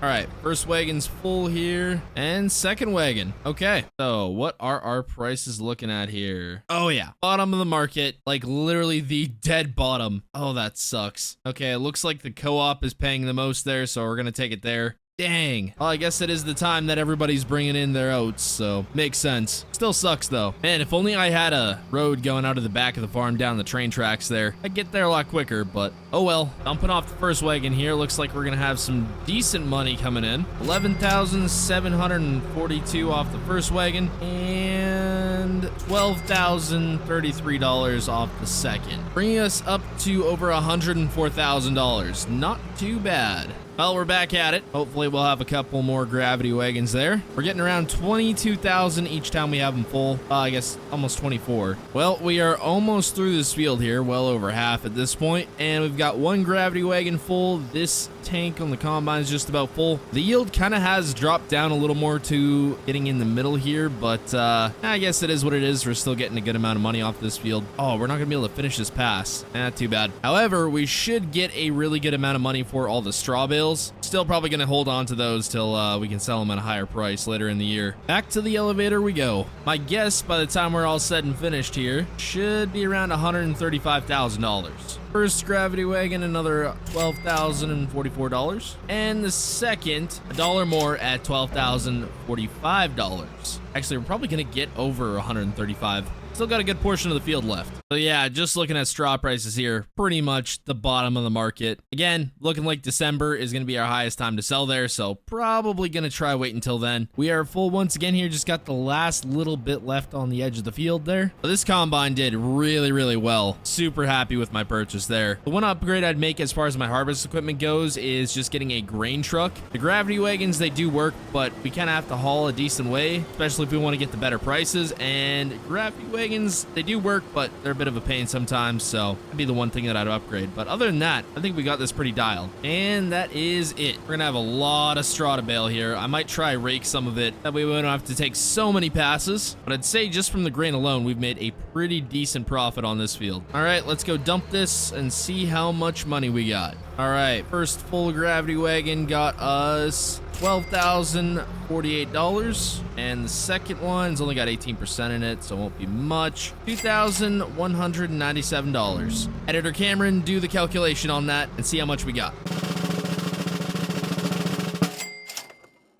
All right, first wagon's full here, and second wagon. Okay, so what are our prices looking at here? Oh yeah, bottom of the market, like literally the dead bottom. Oh, that sucks. Okay, it looks like the co-op is paying the most there, so we're gonna take it there. Dang. Well, I guess it is the time that everybody's bringing in their oats, so makes sense. Still sucks, though. Man, if only I had a road going out of the back of the farm down the train tracks there, I'd get there a lot quicker, but oh well. Dumping off the first wagon here. Looks like we're gonna have some decent money coming in. 11,742 off the first wagon, and $12,033 off the second. Bringing us up to over $104,000. Not too bad. Well, we're back at it. Hopefully we'll have a couple more gravity wagons there. We're getting around 22,000 each time we have them full. I guess almost 24. Well, we are almost through this field here, well over half at this point, and we've got one gravity wagon full. This tank on the combine is just about full. The yield kind of has dropped down a little more to getting in the middle here, but I guess it is what it is. We're still getting a good amount of money off this field. Oh, we're not gonna be able to finish this pass. Too bad. However, we should get a really good amount of money for all the straw bales. Still probably gonna hold on to those till we can sell them at a higher price later in the year. Back to the elevator we go. My guess by the time we're all said and finished here should be around $135,000. First gravity wagon, another $12,044. And the second, $1 more at $12,045. Actually, we're probably gonna get over 135. Still got a good portion of the field left. So yeah, just looking at straw prices here, pretty much the bottom of the market. Again, looking like December is going to be our highest time to sell there, so probably going to try wait until then. We are full once again here, just got the last little bit left on the edge of the field there. But this combine did really, really well. Super happy with my purchase there. The one upgrade I'd make as far as my harvest equipment goes is just getting a grain truck. The gravity wagons, they do work, but we kind of have to haul a decent way, especially if we want to get the better prices. And gravity wagons, they do work, but they're a bit of a pain sometimes, so that'd be the one thing that I'd upgrade. But other than that, I think we got this pretty dialed. And that is it. We're gonna have a lot of straw to bale here. I might try rake some of it. That way we don't have to take so many passes. But I'd say just from the grain alone, we've made a pretty decent profit on this field. All right, let's go dump this and see how much money we got. All right, first full gravity wagon got us $12,048, and the second one's only got 18% in it, so it won't be much. $2,197. Editor Cameron, do the calculation on that and see how much we got.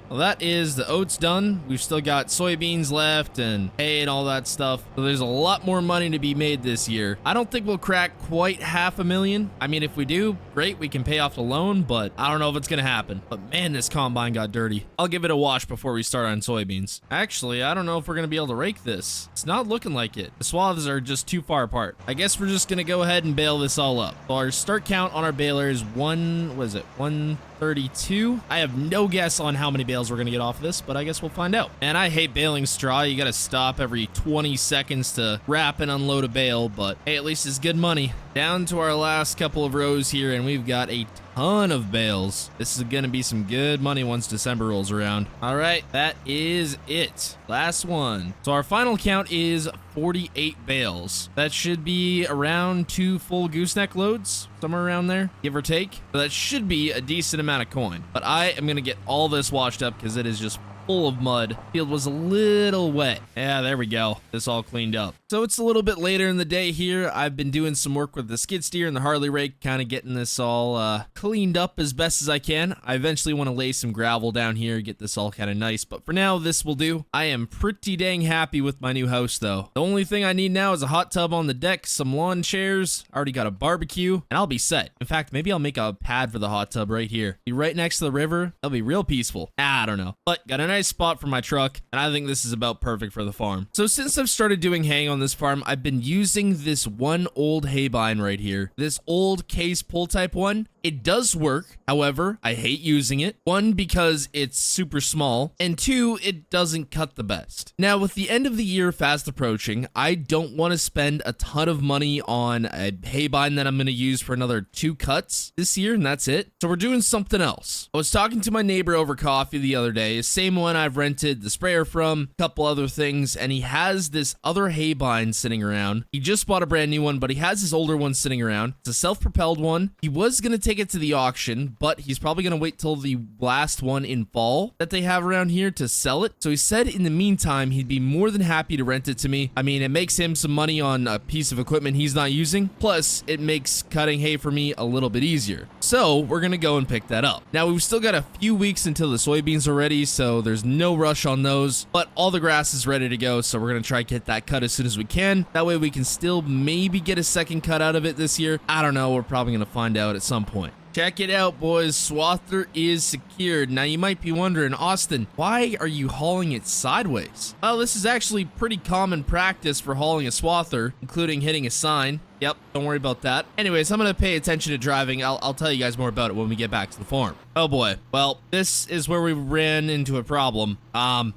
Well, that is the oats done. We've still got soybeans left and hay and all that stuff. So there's a lot more money to be made this year. I don't think we'll crack quite $500,000. I mean, if we do, great, we can pay off the loan, but I don't know if it's gonna happen. But man, this combine got dirty. I'll give it a wash before we start on soybeans. Actually, I don't know if we're gonna be able to rake this. It's not looking like it. The swaths are just too far apart. I guess we're just gonna go ahead and bale this all up. So our start count on our baler is 132. I have no guess on how many bales we're gonna get off of this, but I guess we'll find out. And I hate baling straw. You gotta stop every 20 seconds to wrap and unload a bale, but hey, at least it's good money. Down to our last couple of rows here, and we've got a ton of bales. This is gonna be some good money once December rolls around. All right, that is it. Last one. So our final count is 48 bales. That should be around 2 full gooseneck loads, somewhere around there, give or take. So that should be a decent amount of coin. But I am gonna get all this washed up because it is just full of mud. Field was a little wet. Yeah, there we go. This all cleaned up. So it's a little bit later in the day here. I've been doing some work with the skid steer and the Harley rake, kind of getting this all cleaned up as best as I can. I eventually want to lay some gravel down here, get this all kind of nice, but for now, this will do. I am pretty dang happy with my new house, though. The only thing I need now is a hot tub on the deck, some lawn chairs, I already got a barbecue, and I'll be set. In fact, maybe I'll make a pad for the hot tub right here. Be right next to the river. That'll be real peaceful. I don't know. But got a nice spot for my truck, and I think this is about perfect for the farm. So since I've started doing hay on this farm, I've been using this one old hay bind right here. This old case pull type one. It does work. However, I hate using it. One, because it's super small, and two, it doesn't cut the best. Now, with the end of the year fast approaching, I don't want to spend a ton of money on a hay bind that I'm going to use for another 2 cuts this year, and that's it. So we're doing something else. I was talking to my neighbor over coffee the other day, same one I've rented the sprayer from, a couple other things, and he has this other hay bind sitting around. He just bought a brand new one, but he has his older one sitting around. It's a self-propelled one. He was going to take it to the auction, but he's probably going to wait till the last one in fall that they have around here to sell it. So he said in the meantime, he'd be more than happy to rent it to me. I mean, it makes him some money on a piece of equipment he's not using. Plus, it makes cutting hay for me a little bit easier. So we're going to go and pick that up. Now, we've still got a few weeks until the soybeans are ready, so there's no rush on those, but all the grass is ready to go, so we're going to try to get that cut as soon as we can. That way we can still maybe get a second cut out of it this year. I don't know. We're probably going to find out at some point. Check it out, boys. Swather is secured. Now, you might be wondering, Austin, why are you hauling it sideways? Well, this is actually pretty common practice for hauling a swather, including hitting a sign. Yep, don't worry about that. Anyways, I'm going to pay attention to driving. I'll tell you guys more about it when we get back to the farm. Oh boy. Well, this is where we ran into a problem.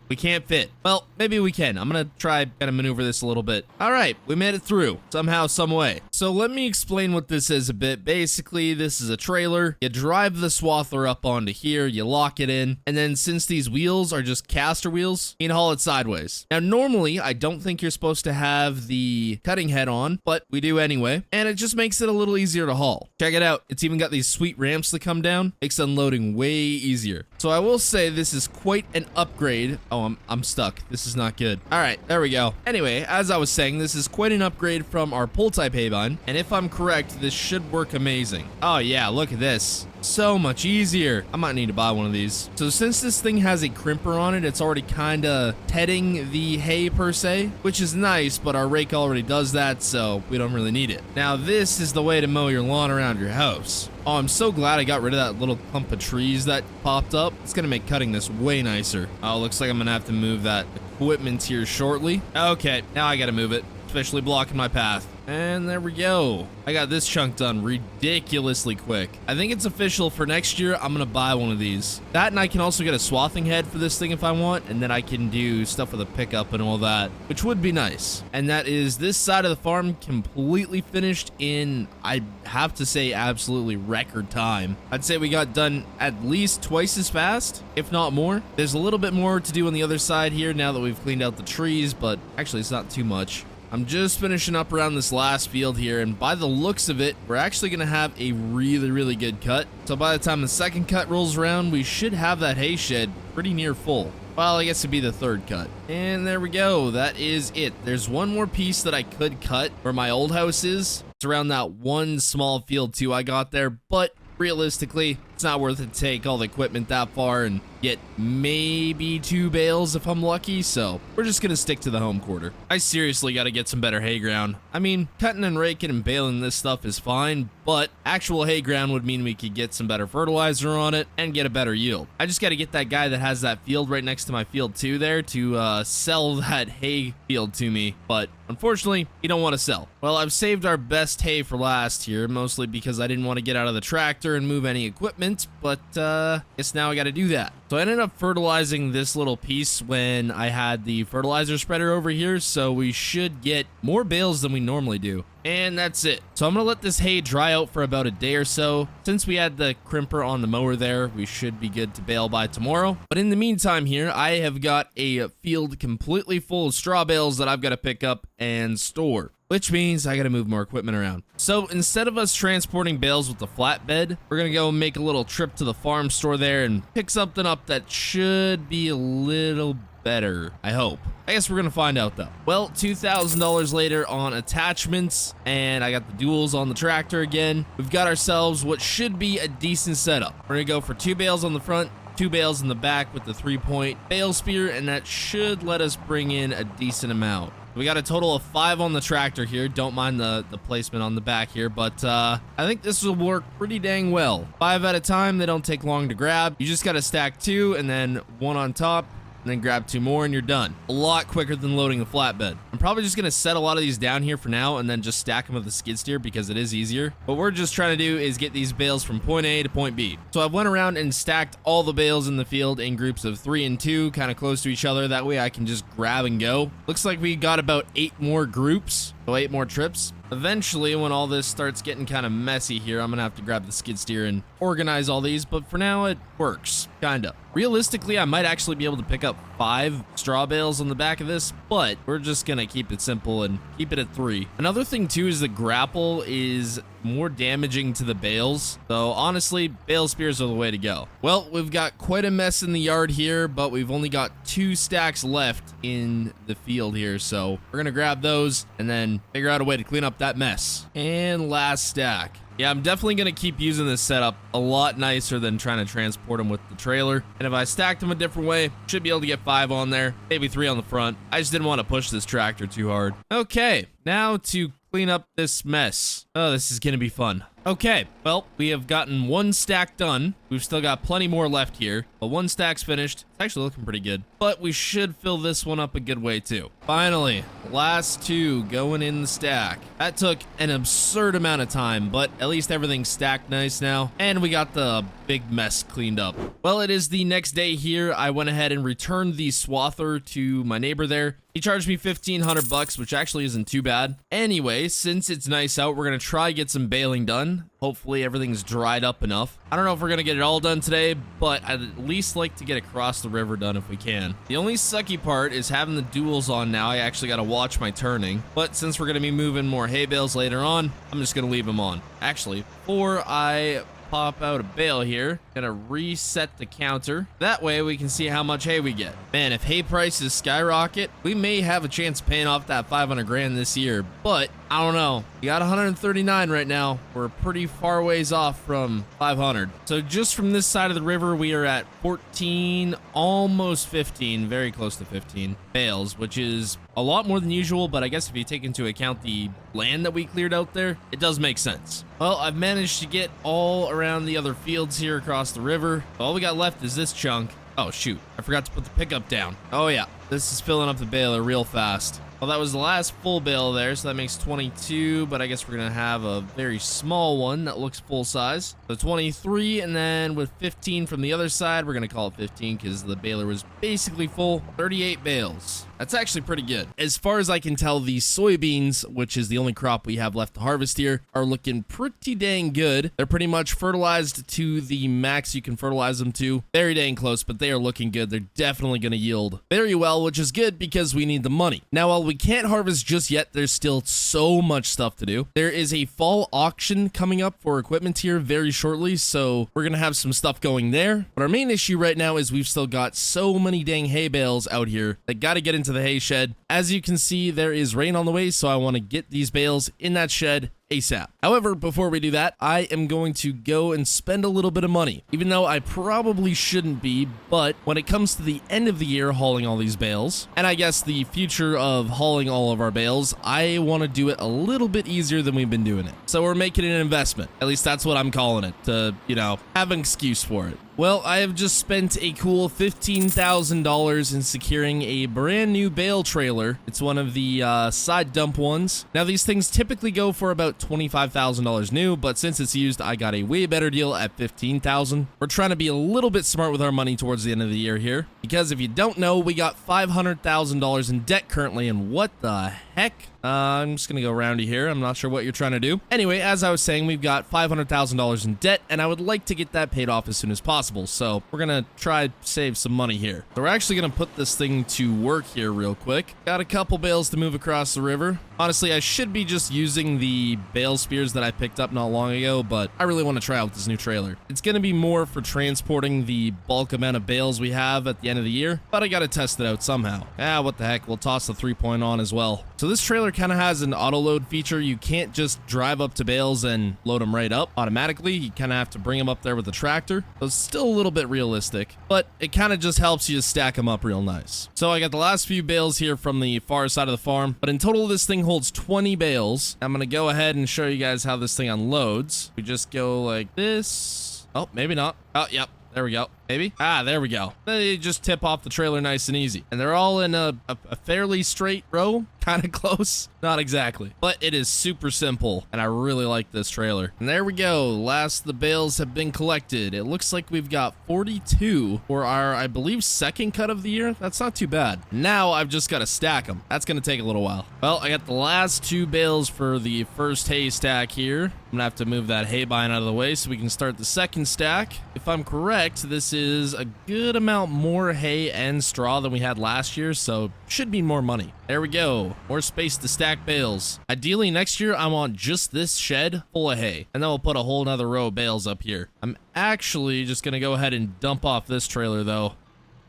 We can't fit. Well, maybe we can. I'm going to try kind of maneuver this a little bit. All right, we made it through somehow, some way. So let me explain what this is a bit. Basically, this is a trailer. You drive the swather up onto here, you lock it in, and then since these wheels are just caster wheels, you can haul it sideways. Now, normally, I don't think you're supposed to have the cutting head on, but we do anyway, and it just makes it a little easier to haul. Check it out. It's even got these sweet ramps that come down. Makes unloading way easier. So I will say this is quite an upgrade. Oh, I'm stuck. This is not good. All right, there we go. Anyway, as I was saying, this is quite an upgrade from our pull type hay bind, and if I'm correct, this should work amazing. Oh yeah, look at this. So much easier. I might need to buy one of these. So since this thing has a crimper on it, it's already kind of tedding the hay per se, which is nice, but our rake already does that, so we don't really need it. Now this is the way to mow your lawn around your house. Oh, I'm so glad I got rid of that little clump of trees that popped up. It's gonna make cutting this way nicer. Oh, looks like I'm gonna have to move that equipment here shortly. Okay, now I gotta move it, especially blocking my path. And there we go. I got this chunk done ridiculously quick. I think it's official for next year. I'm gonna buy one of these. That, and I can also get a swathing head for this thing if I want, and then I can do stuff with a pickup and all that, which would be nice. And that is this side of the farm completely finished in, I have to say, absolutely record time. I'd say we got done at least twice as fast, if not more. There's a little bit more to do on the other side here now that we've cleaned out the trees, but actually it's not too much. I'm just finishing up around this last field here, and by the looks of it, we're actually going to have a really, really good cut. So by the time the second cut rolls around, we should have that hay shed pretty near full. Well, I guess it'd be the third cut. And there we go. That is it. There's one more piece that I could cut where my old house is. It's around that one small field too I got there, but realistically, it's not worth it to take all the equipment that far and get maybe 2 bales if I'm lucky, so we're just gonna stick to the home quarter. I seriously gotta get some better hay ground. I mean, cutting and raking and baling this stuff is fine, but actual hay ground would mean we could get some better fertilizer on it and get a better yield. I just gotta get that guy that has that field right next to my field too there to sell that hay field to me, but unfortunately, he don't want to sell. Well, I've saved our best hay for last here, mostly because I didn't want to get out of the tractor and move any equipment, but guess now I gotta do that. So I ended up fertilizing this little piece when I had the fertilizer spreader over here, so we should get more bales than we normally do. And that's it. So I'm gonna let this hay dry out for about a day or so. Since we had the crimper on the mower there, we should be good to bale by tomorrow. But in the meantime here, I have got a field completely full of straw bales that I've got to pick up and store. which means I gotta move more equipment around. So instead of us transporting bales with the flatbed, we're gonna go make a little trip to the farm store there and pick something up that should be a little better, I hope. I guess we're gonna find out though. Well, $2,000 later on attachments, and I got the duals on the tractor again. We've got ourselves what should be a decent setup. We're gonna go for 2 bales on the front, 2 bales in the back with the 3-point bale spear, and that should let us bring in a decent amount. We got a total of 5 on the tractor here. Don't mind the placement on the back here, but I think this will work pretty dang well. 5 at a time, they don't take long to grab. You just gotta stack 2 and then 1 on top, and then grab 2 more and you're done. A lot quicker than loading the flatbed. I'm probably just gonna set a lot of these down here for now and then just stack them with the skid steer because it is easier. What we're just trying to do is get these bales from point A to point B. So I went around and stacked all the bales in the field in groups of 3 and 2, kind of close to each other. That way I can just grab and go. Looks like we got about 8 more groups, so 8 more trips. Eventually, when all this starts getting kind of messy here, I'm gonna have to grab the skid steer and organize all these, but for now it works, kinda. Realistically, I might actually be able to pick up 5 straw bales on the back of this, but we're just gonna keep it simple and keep it at 3. Another thing too is the grapple is more damaging to the bales, so honestly, bale spears are the way to go. Well, we've got quite a mess in the yard here, but we've only got 2 stacks left in the field here, so we're gonna grab those and then figure out a way to clean up that mess. And last stack. Yeah, I'm definitely going to keep using this setup a lot nicer than trying to transport them with the trailer. And if I stacked them a different way, should be able to get 5 on there, maybe 3 on the front. I just didn't want to push this tractor too hard. Okay, now to clean up this mess. Oh, this is going to be fun. Okay, well, we have gotten 1 stack done. We've still got plenty more left here, but 1 stack's finished. It's actually looking pretty good, but we should fill this one up a good way too. Finally, last 2 going in the stack. That took an absurd amount of time, but at least everything's stacked nice now, and we got the big mess cleaned up. Well, it is the next day here. I went ahead and returned the swather to my neighbor there. He charged me $1,500, which actually isn't too bad. Anyway, since it's nice out, we're gonna try get some baling done. Hopefully everything's dried up enough. I don't know if we're gonna get it all done today, but I'd at least like to get across the river done if we can. The only sucky part is having the duals on now. I actually gotta watch my turning, but since we're gonna be moving more hay bales later on, I'm just gonna leave them on. Actually, before I pop out a bale here, gonna reset the counter. That way we can see how much hay we get. Man, if hay prices skyrocket, we may have a chance of paying off that 500 grand this year, but I don't know. We got 139 right now. We're pretty far ways off from 500. So just from this side of the river, we are at 14, almost 15, very close to 15 bales, which is a lot more than usual, but I guess if you take into account the land that we cleared out there, it does make sense. Well, I've managed to get all around the other fields here across the river. All we got left is this chunk. Oh shoot, I forgot to put the pickup down. Oh yeah, this is filling up the baler real fast. Well, that was the last full bale there, so that makes 22, but I guess we're gonna have a very small one that looks full size. So 23, and then with 15 from the other side, we're gonna call it 15 because the baler was basically full. 38 bales. That's actually pretty good. As far as I can tell, the soybeans, which is the only crop we have left to harvest here, are looking pretty dang good. They're pretty much fertilized to the max you can fertilize them to. Very dang close, but they are looking good. They're definitely going to yield very well, which is good because we need the money. Now, while we can't harvest just yet, there's still so much stuff to do. There is a fall auction coming up for equipment here very shortly, so we're going to have some stuff going there. But our main issue right now is we've still got so many dang hay bales out here that got to get into the hay shed. As you can see, there is rain on the way, so I want to get these bales in that shed ASAP. However, before we do that, I am going to go and spend a little bit of money, even though I probably shouldn't be, but when it comes to the end of the year hauling all these bales, and I guess the future of hauling all of our bales, I want to do it a little bit easier than we've been doing it. So we're making an investment. At least that's what I'm calling it, to, you know, have an excuse for it. Well, I have just spent a cool $15,000 in securing a brand new bale trailer. It's one of the side dump ones. Now, these things typically go for about $25,000 new, but since it's used, I got a way better deal at $15,000. We're trying to be a little bit smart with our money towards the end of the year here, because if you don't know, we got $500,000 in debt currently, and what the heck? I'm just gonna go roundy here. I'm not sure what you're trying to do. Anyway, as I was saying, we've got $500,000 in debt, and I would like to get that paid off as soon as possible. So we're gonna try to save some money here. So we're actually gonna put this thing to work here real quick. Got a couple bales to move across the river. Honestly, I should be just using the bale spears that I picked up not long ago, but I really want to try out this new trailer. It's going to be more for transporting the bulk amount of bales we have at the end of the year, but I got to test it out somehow. What the heck, we'll toss the 3-point on as well. So this trailer kind of has an auto load feature. You can't just drive up to bales and load them right up automatically. You kind of have to bring them up there with the tractor. So it's still a little bit realistic, but it kind of just helps you stack them up real nice. So I got the last few bales here from the far side of the farm, but in total this thing holds 20 bales. I'm gonna go ahead and show you guys how this thing unloads. We just go like this. Oh, maybe not. Oh, yep. There we go. Maybe? There we go. They just tip off the trailer nice and easy. And they're all in a fairly straight row. Kind of close. Not exactly. But it is super simple. And I really like this trailer. And there we go. Last of the bales have been collected. It looks like we've got 42 for our, I believe, second cut of the year. That's not too bad. Now I've just got to stack them. That's going to take a little while. Well, I got the last 2 bales for the first hay stack here. I'm going to have to move that hay bind out of the way so we can start the second stack. If I'm correct, this is a good amount more hay and straw than we had last year, so should be more money. There we go. More space to stack bales. Ideally, next year, I want just this shed full of hay, and then we'll put a whole nother row of bales up here. I'm actually just going to go ahead and dump off this trailer, though.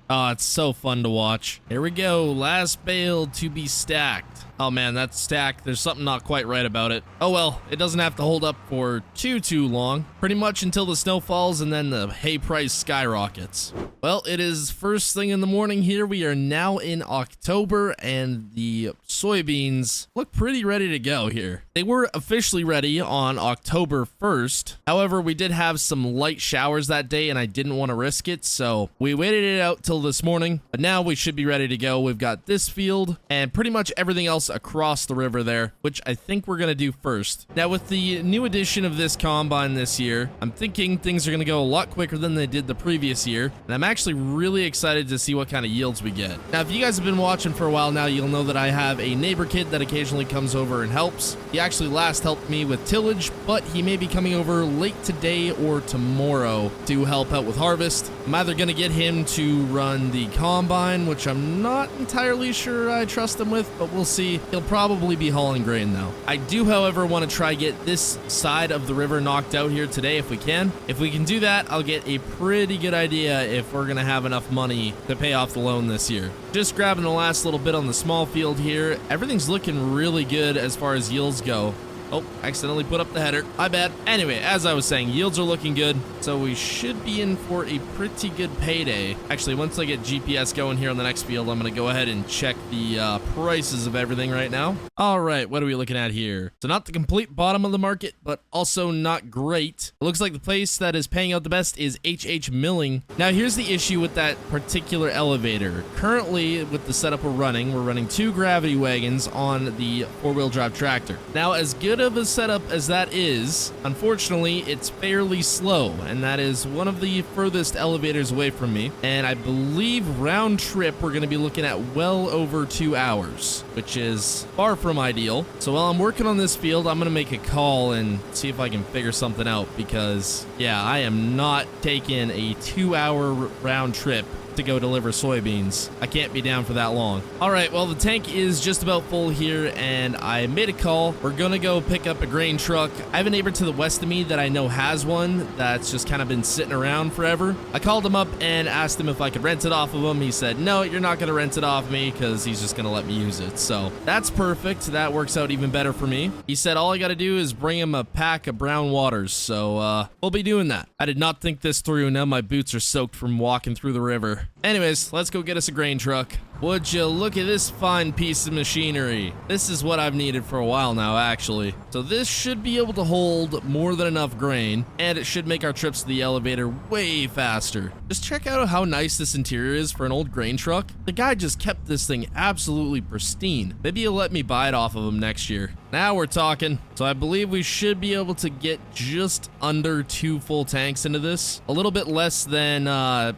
Oh, it's so fun to watch. Here we go. Last bale to be stacked. Oh man, that stack, there's something not quite right about it. Oh well, it doesn't have to hold up for too long. Pretty much until the snow falls and then the hay price skyrockets. Well, it is first thing in the morning here. We are now in October and the soybeans look pretty ready to go here. They were officially ready on October 1st. However, we did have some light showers that day and I didn't want to risk it, so we waited it out till this morning. But now we should be ready to go. We've got this field and pretty much everything else across the river there, which I think we're gonna do first. Now with the new addition of this combine this year, I'm thinking things are gonna go a lot quicker than they did the previous year, and I'm actually really excited to see what kind of yields we get. Now if you guys have been watching for a while now, you'll know that I have a neighbor kid that occasionally comes over and helps. He actually last helped me with tillage, but he may be coming over late today or tomorrow to help out with harvest. I'm either gonna get him to run the combine, which I'm not entirely sure I trust him with, but we'll see. He'll probably be hauling grain though. I do, however, want to try get this side of the river knocked out here today if we can. If we can do that, I'll get a pretty good idea if we're going to have enough money to pay off the loan this year. Just grabbing the last little bit on the small field here. Everything's looking really good as far as yields go. Oh, accidentally put up the header. My bad. Anyway, as I was saying, yields are looking good, so we should be in for a pretty good payday. Actually, once I get GPS going here on the next field, I'm going to go ahead and check the prices of everything right now. All right, what are we looking at here? So not the complete bottom of the market, but also not great. It looks like the place that is paying out the best is HH Milling. Now, here's the issue with that particular elevator. Currently, with the setup we're running 2 gravity wagons on the 4-wheel drive tractor. Now, as good of a setup as that is, unfortunately, it's fairly slow, and that is one of the furthest elevators away from me. And I believe round trip, we're going to be looking at well over 2 hours, which is far from ideal. So while I'm working on this field, I'm going to make a call and see if I can figure something out because, yeah, I am not taking a 2-hour round trip to go deliver soybeans. I can't be down for that long. All right, well, the tank is just about full here, and I made a call. We're gonna go pick up a grain truck. I have a neighbor to the west of me that I know has one that's just kind of been sitting around forever. I called him up and asked him if I could rent it off of him. He said, no, you're not gonna rent it off me because he's just gonna let me use it. So that's perfect. That works out even better for me. He said all I gotta do is bring him a pack of brown waters. So we'll be doing that. I did not think this through. Now my boots are soaked from walking through the river. Anyways, let's go get us a grain truck. Would you look at this fine piece of machinery? This is what I've needed for a while now, actually. So this should be able to hold more than enough grain, and it should make our trips to the elevator way faster. Just check out how nice this interior is for an old grain truck. The guy just kept this thing absolutely pristine. Maybe he'll let me buy it off of him next year. Now we're talking. So I believe we should be able to get just under 2 full tanks into this. A little bit less than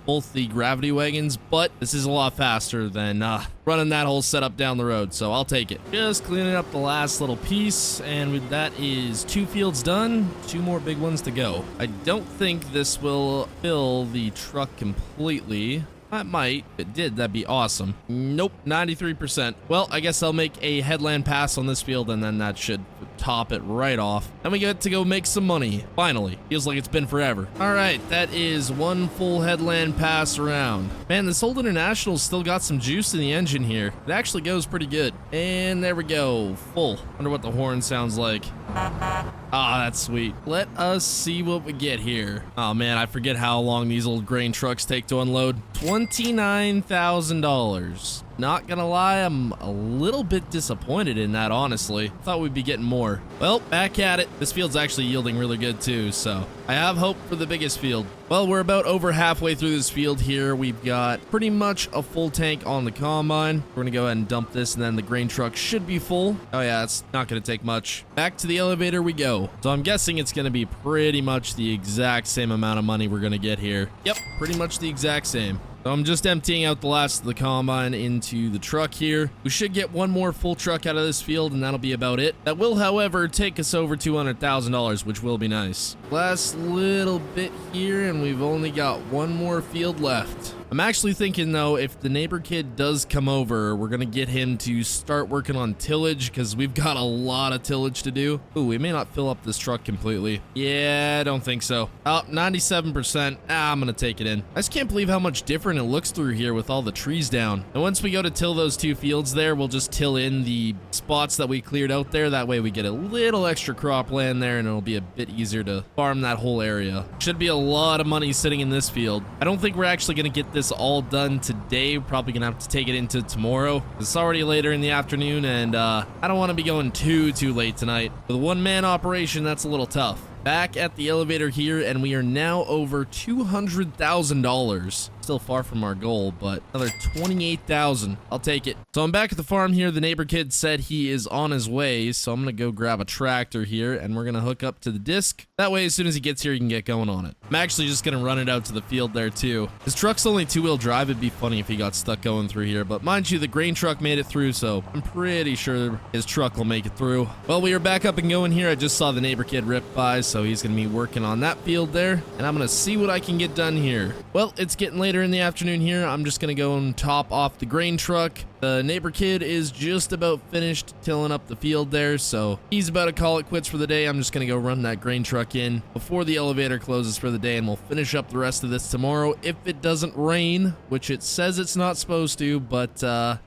both the gravity wagons, but this is a lot faster than running that whole setup down the road, so I'll take it. Just cleaning up the last little piece, and with that is 2 fields done, 2 more big ones to go. I don't think this will fill the truck completely. I might. If it did, that'd be awesome. Nope, 93%. Well, I guess I'll make a headland pass on this field, and then that should top it right off. Then we get to go make some money. Finally. Feels like it's been forever. All right, that is one full headland pass around. Man, this old International's still got some juice in the engine here. It actually goes pretty good. And there we go. Full. Wonder what the horn sounds like. Ah, that's sweet. Let us see what we get here. Oh man, I forget how long these old grain trucks take to unload. $29,000. Not gonna lie, I'm a little bit disappointed in that, honestly. Thought we'd be getting more. Well, back at it. This field's actually yielding really good too, so I have hope for the biggest field. Well, we're about over halfway through this field here. We've got pretty much a full tank on the combine. We're gonna go ahead and dump this, and then the grain truck should be full. Oh yeah, it's not gonna take much. Back to the elevator we go. So I'm guessing it's gonna be pretty much the exact same amount of money we're gonna get here. Yep, pretty much the exact same. So I'm just emptying out the last of the combine into the truck here. We should get one more full truck out of this field, and that'll be about it. That will, however, take us over $200,000, which will be nice. Last little bit here, and we've only got one more field left. I'm actually thinking, though, if the neighbor kid does come over, we're going to get him to start working on tillage, because we've got a lot of tillage to do. Ooh, we may not fill up this truck completely. Yeah, I don't think so. Oh, 97%. I'm going to take it in. I just can't believe how much different it looks through here with all the trees down. And once we go to till those two fields there, we'll just till in the spots that we cleared out there. That way we get a little extra crop land there, and it'll be a bit easier to farm that whole area. Should be a lot of money sitting in this field. I don't think we're actually going to get this all done today. We're probably gonna have to take it into tomorrow. It's already later in the afternoon, and I don't want to be going too late tonight. With a one-man operation, that's a little tough. Back at the elevator here, and we are now over $200,000. Still far from our goal, but another 28,000. I'll take it. So I'm back at the farm here. The neighbor kid said he is on his way, so I'm gonna go grab a tractor here, and we're gonna hook up to the disc. That way, as soon as he gets here, he can get going on it. I'm actually just gonna run it out to the field there too. His truck's only two-wheel drive. It'd be funny if he got stuck going through here, but mind you, the grain truck made it through, so I'm pretty sure his truck will make it through. Well, we are back up and going here. I just saw the neighbor kid rip by, so he's gonna be working on that field there, and I'm gonna see what I can get done here. Well, it's getting later in the afternoon here. I'm just gonna go and top off the grain truck. The neighbor kid is just about finished tilling up the field there, so he's about to call it quits for the day. I'm just gonna go run that grain truck in before the elevator closes for the day, and we'll finish up the rest of this tomorrow if it doesn't rain, which it says it's not supposed to, but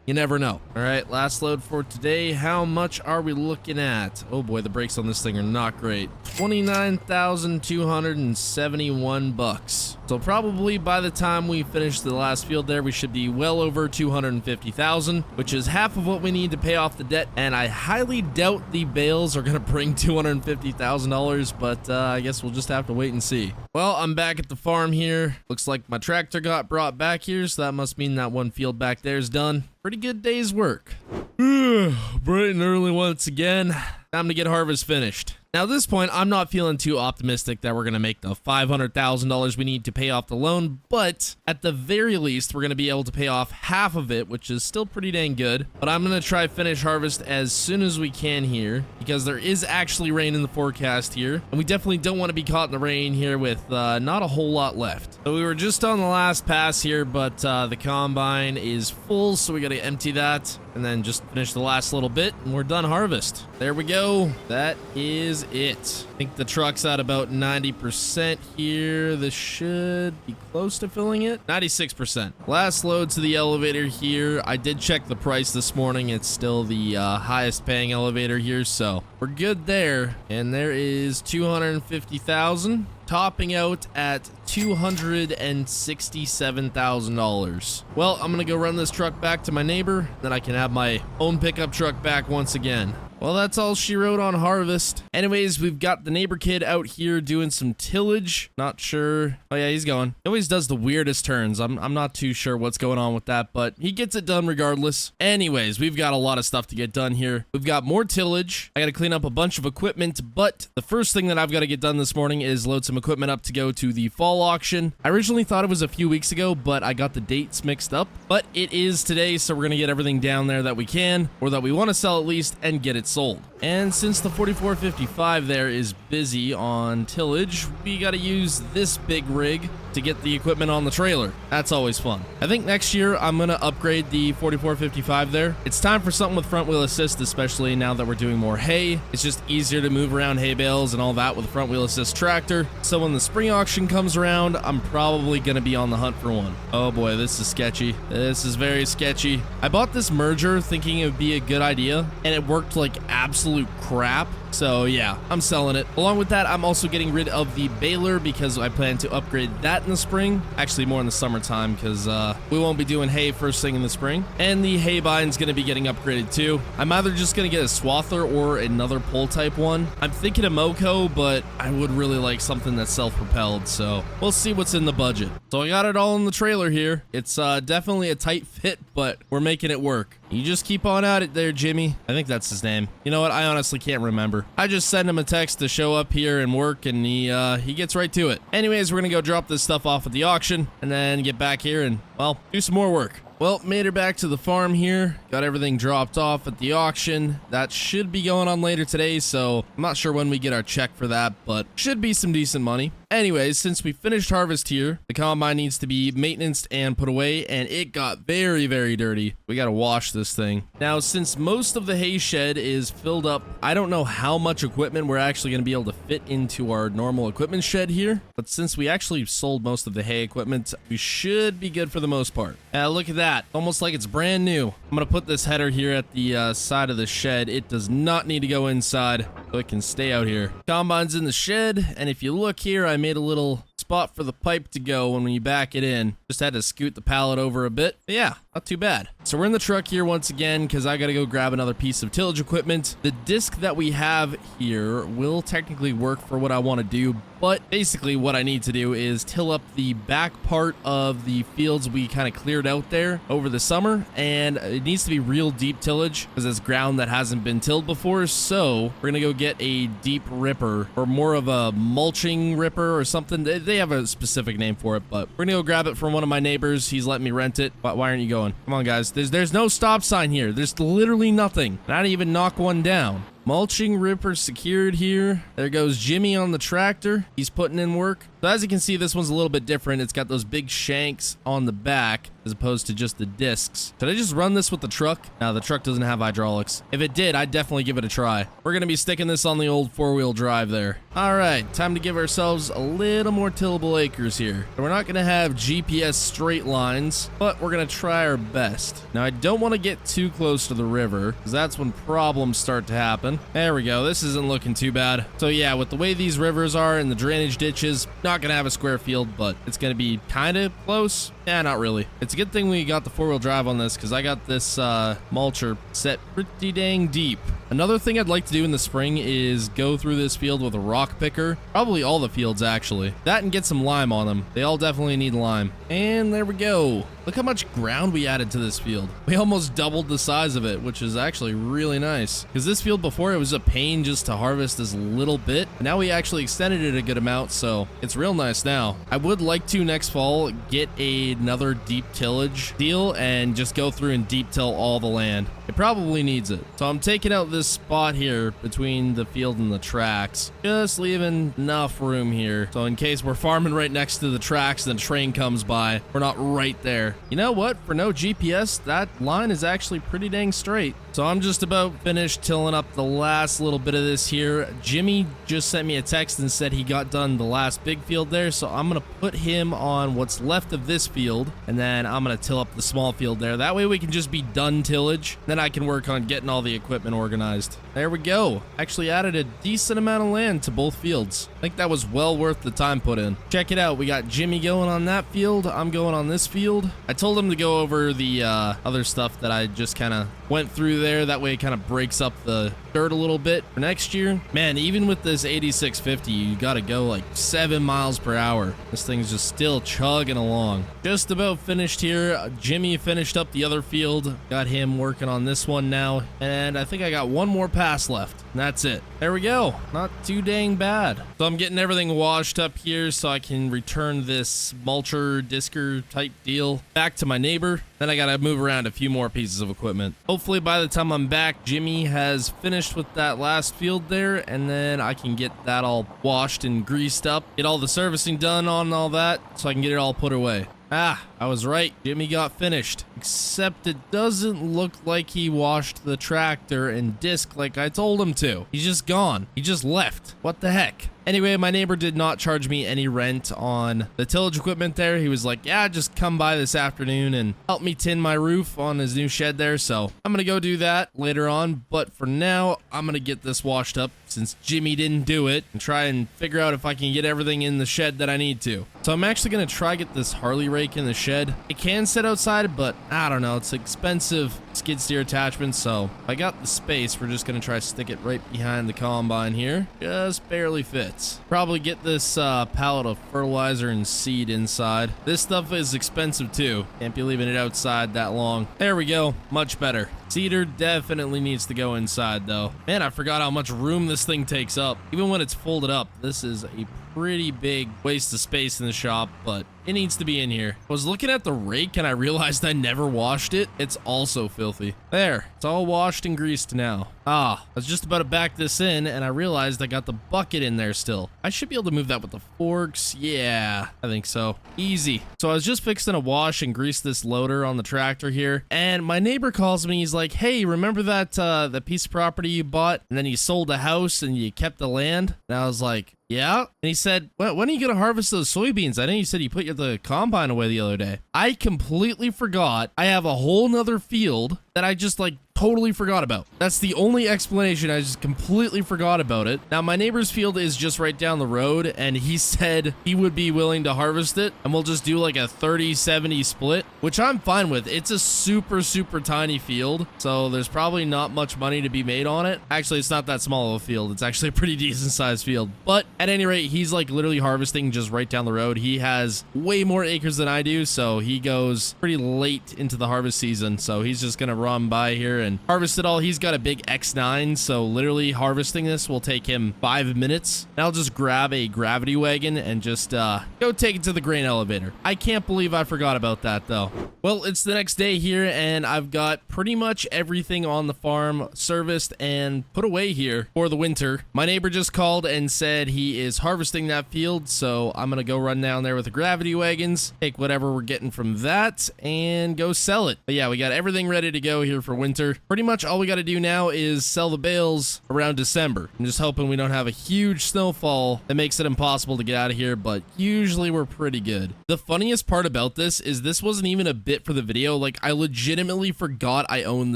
you never know. All right, last load for today. How much are we looking at? Oh boy, the brakes on this thing are not great. 29,271 bucks. So probably by the time we finish the last field there, we should be well over 250,000, which is half of what we need to pay off the debt. And I highly doubt the bales are gonna bring $250,000, but I guess we'll just have to wait and see. Well, I'm back at the farm here. Looks like my tractor got brought back here, so that must mean that one field back there is done. Pretty good day's work. Bright and early once again. Time to get harvest finished. Now, at this point, I'm not feeling too optimistic that we're going to make the $500,000 we need to pay off the loan, but at the very least, we're going to be able to pay off half of it, which is still pretty dang good. But I'm going to try finish harvest as soon as we can here, because there is actually rain in the forecast here, and we definitely don't want to be caught in the rain here with not a whole lot left. So we were just on the last pass here, but the combine is full, so we got to empty that, and then just finish the last little bit, and we're done harvest. There we go. That is it. I think the truck's at about 90% here. This should be close to filling it. 96%. Last load to the elevator here. I did check the price this morning. It's still the highest paying elevator here, so we're good there. And there is 250,000. Topping out at $267,000. Well, I'm gonna go run this truck back to my neighbor, then I can have my own pickup truck back once again. Well, that's all she wrote on harvest. Anyways, we've got the neighbor kid out here doing some tillage. Not sure. Oh yeah, he's going. He always does the weirdest turns. I'm not too sure what's going on with that, but he gets it done regardless. Anyways, we've got a lot of stuff to get done here. We've got more tillage. I gotta clean up a bunch of equipment, but the first thing that I've got to get done this morning is load some equipment up to go to the fall auction. I originally thought it was a few weeks ago, but I got the dates mixed up. But it is today, so we're gonna get everything down there that we can, or that we want to sell at least, and get it sold. And since the 4455 there is busy on tillage, we got to use this big rig to get the equipment on the trailer. That's always fun. I think next year I'm going to upgrade the 4455 there. It's time for something with front wheel assist, especially now that we're doing more hay. It's just easier to move around hay bales and all that with a front wheel assist tractor. So when the spring auction comes around, I'm probably going to be on the hunt for one. Oh boy, this is sketchy. This is very sketchy. I bought this merger thinking it would be a good idea, and it worked like absolute crap. So yeah, I'm selling it. Along with that, I'm also getting rid of the baler because I plan to upgrade that in the spring. Actually, more in the summertime because we won't be doing hay first thing in the spring. And the hay bine's going to be getting upgraded too. I'm either just going to get a swather or another pole type one. I'm thinking a Moco, but I would really like something that's self-propelled. So we'll see what's in the budget. So I got it all in the trailer here. It's definitely a tight fit, but we're making it work. You just keep on at it there, Jimmy. I think that's his name. You know what? I honestly can't remember. I just send him a text to show up here and work, and he gets right to it. Anyways, we're gonna go drop this stuff off at the auction and then get back here and, well, do some more work. Well, made her back to the farm here. Got everything dropped off at the auction. That should be going on later today, so I'm not sure when we get our check for that, but should be some decent money. Anyways, since we finished harvest here, the combine needs to be maintenanced and put away, and it got very, very dirty. We gotta wash this thing. Now, since most of the hay shed is filled up, I don't know how much equipment we're actually gonna be able to fit into our normal equipment shed here, but since we actually sold most of the hay equipment, we should be good for the most part. Look at that. Almost like it's brand new. I'm gonna put this header here at the side of the shed. It does not need to go inside, so it can stay out here. Combine's in the shed, and if you look here, I made a little spot for the pipe to go when you back it in. Just had to scoot the pallet over a bit. But yeah, not too bad. So we're in the truck here once again because I gotta go grab another piece of tillage equipment. The disc that we have here will technically work for what I want to do, but basically what I need to do is till up the back part of the fields we kind of cleared out there over the summer, and it needs to be real deep tillage because it's ground that hasn't been tilled before. So we're gonna go get a deep ripper, or more of a mulching ripper or something. They have a specific name for it, but we're gonna go grab it from one of my neighbors. He's letting me rent it. Why aren't you going? Come on, guys. There's no stop sign here. There's literally nothing. Not even knock one down. Mulching ripper secured here. There goes Jimmy on the tractor. He's putting in work. So as you can see, this one's a little bit different. It's got those big shanks on the back as opposed to just the discs. Should I just run this with the truck? No, the truck doesn't have hydraulics. If it did, I'd definitely give it a try. We're going to be sticking this on the old four-wheel drive there. All right, time to give ourselves a little more tillable acres here. So we're not going to have GPS straight lines, but we're going to try our best. Now, I don't want to get too close to the river because that's when problems start to happen. There we go. This isn't looking too bad. So yeah, with the way these rivers are and the drainage ditches, not going to have a square field, but it's going to be kind of close. Yeah, not really. It's a good thing we got the four-wheel drive on this because I got this mulcher set pretty dang deep. Another thing I'd like to do in the spring is go through this field with a rock picker. Probably all the fields, actually. That and get some lime on them. They all definitely need lime. And there we go. Look how much ground we added to this field. We almost doubled the size of it, which is actually really nice. Because this field before, it was a pain just to harvest this little bit. Now we actually extended it a good amount, so it's real nice now. I would like to next fall get another deep tillage deal and just go through and deep till all the land. It probably needs it. So I'm taking out this spot here between the field and the tracks, just leaving enough room here. So in case we're farming right next to the tracks and the train comes by, we're not right there. You know what? For no GPS, that line is actually pretty dang straight. So I'm just about finished tilling up the last little bit of this here. Jimmy just sent me a text and said he got done the last big field there. So I'm going to put him on what's left of this field, and then I'm going to till up the small field there. That way we can just be done tillage. Then I can work on getting all the equipment organized. There we go. Actually added a decent amount of land to both fields. I think that was well worth the time put in. Check it out. We got Jimmy going on that field. I'm going on this field. I told him to go over the other stuff that I just kind of went through there. That way it kind of breaks up the dirt a little bit for next year. Man, even with this 8650, you got to go like 7 miles per hour. This thing's just still chugging along. Just about finished here. Jimmy finished up the other field. Got him working on this one now. And I think I got one more pass left. And that's it. There we go. Not too dang bad. So I'm getting everything washed up here so I can return this mulcher, disker type deal back to my neighbor. Then I gotta move around a few more pieces of equipment. Hopefully by the time I'm back, Jimmy has finished with that last field there, and then I can get that all washed and greased up, get all the servicing done on all that, so I can get it all put away. Ah, I was right. Jimmy got finished. Except it doesn't look like he washed the tractor and disc like I told him to. He's just gone. He just left. What the heck? Anyway, my neighbor did not charge me any rent on the tillage equipment there. He was like, yeah, just come by this afternoon and help me tin my roof on his new shed there. So I'm going to go do that later on. But for now, I'm going to get this washed up since Jimmy didn't do it and try and figure out if I can get everything in the shed that I need to. So I'm actually going to try get this Harley rake in the shed. It can sit outside, but I don't know. It's expensive skid steer attachment. So if I got the space, we're just going to try to stick it right behind the combine here. Just barely fits. Probably get this pallet of fertilizer and seed inside. This stuff is expensive too. Can't be leaving it outside that long. There we go. Much better. Cedar definitely needs to go inside though. Man, I forgot how much room this thing takes up. Even when it's folded up, this is a pretty big waste of space in the shop, but it needs to be in here. I was looking at the rake and I realized I never washed it. It's also filthy. There, it's all washed and greased now. Ah, I was just about to back this in and I realized I got the bucket in there still. I should be able to move that with the forks. Yeah, I think so. Easy. So I was just fixing to wash and grease this loader on the tractor here, and my neighbor calls me. He's like, hey, remember that the piece of property you bought and then you sold the house and you kept the land? And I was like, yeah. And he said, well, when are you going to harvest those soybeans? I know you said you put the combine away the other day. I completely forgot. I have a whole nother field that I just totally forgot about. That's the only explanation. I just completely forgot about it. Now, my neighbor's field is just right down the road, and he said he would be willing to harvest it, and we'll just do like a 30-70 split, which I'm fine with. It's a super, super tiny field, so there's probably not much money to be made on it. Actually, it's not that small of a field. It's actually a pretty decent sized field, but at any rate, he's literally harvesting just right down the road. He has way more acres than I do, so he goes pretty late into the harvest season, so he's just gonna run by here and harvest it all. He's got a big X9, so literally harvesting this will take him 5 minutes. And I'll just grab a gravity wagon and just go take it to the grain elevator. I can't believe I forgot about that though. Well, it's the next day here and I've got pretty much everything on the farm serviced and put away here for the winter. My neighbor just called and said he is harvesting that field, so I'm gonna go run down there with the gravity wagons, take whatever we're getting from that and go sell it. But yeah, we got everything ready to go here for winter. Pretty much all we got to do now is sell the bales around December. I'm just hoping we don't have a huge snowfall that makes it impossible to get out of here, but usually we're pretty good. The funniest part about this is this wasn't even a bit for the video. I legitimately forgot I owned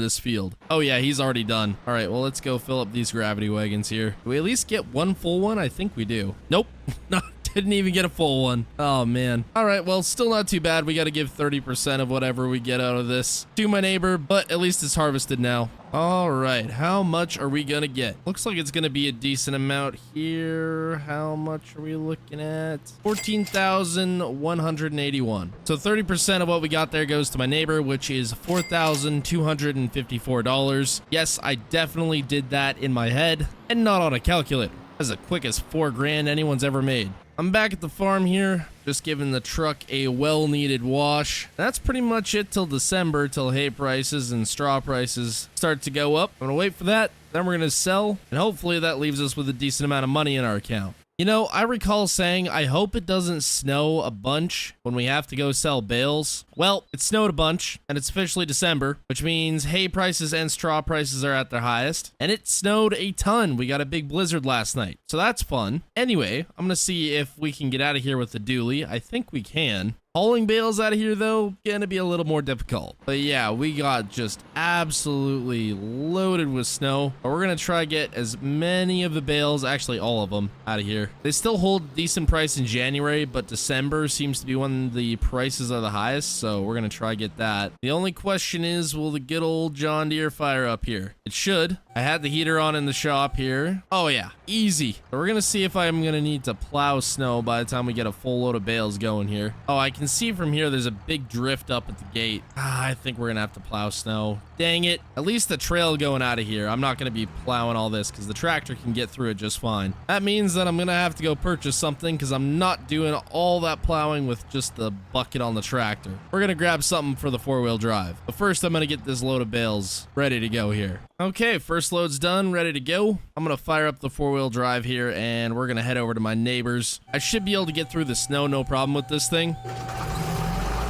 this field. Oh yeah, he's already done. All right, well, let's go fill up these gravity wagons here. Do we at least get one full one? I think we do. Nope. No. Didn't even get a full one. Oh, man. All right, well, still not too bad. We got to give 30% of whatever we get out of this to my neighbor, but at least it's harvested now. All right, how much are we gonna get? Looks like it's gonna be a decent amount here. How much are we looking at? 14,181. So 30% of what we got there goes to my neighbor, which is $4,254. Yes, I definitely did that in my head and not on a calculator. That's the quickest 4 grand anyone's ever made. I'm back at the farm here, just giving the truck a well-needed wash. That's pretty much it till December, till hay prices and straw prices start to go up. I'm gonna wait for that, then we're gonna sell, and hopefully that leaves us with a decent amount of money in our account. You know, I recall saying, I hope it doesn't snow a bunch when we have to go sell bales. Well, it snowed a bunch, and it's officially December, which means hay prices and straw prices are at their highest. And it snowed a ton. We got a big blizzard last night, so that's fun. Anyway, I'm gonna see if we can get out of here with the dually. I think we can. Hauling bales out of here, though, gonna be a little more difficult. But yeah, we got just absolutely loaded with snow. But we're gonna try get as many of the bales, actually all of them, out of here. They still hold decent price in January, but December seems to be when the prices are the highest, so we're gonna try get that. The only question is, will the good old John Deere fire up here? It should. I had the heater on in the shop here. Oh yeah, easy. So we're gonna see if I'm gonna need to plow snow by the time we get a full load of bales going here. Oh, I can can see from here there's a big drift up at the gate. I think we're gonna have to plow snow. Dang it. At least the trail going out of here. I'm not gonna be plowing all this because the tractor can get through it just fine. That means that I'm gonna have to go purchase something because I'm not doing all that plowing with just the bucket on the tractor. We're gonna grab something for the 4-wheel drive. But first I'm gonna get this load of bales ready to go here. Okay, first load's done, ready to go. I'm gonna fire up the 4-wheel drive here and we're gonna head over to my neighbor's. I should be able to get through the snow, no problem with this thing.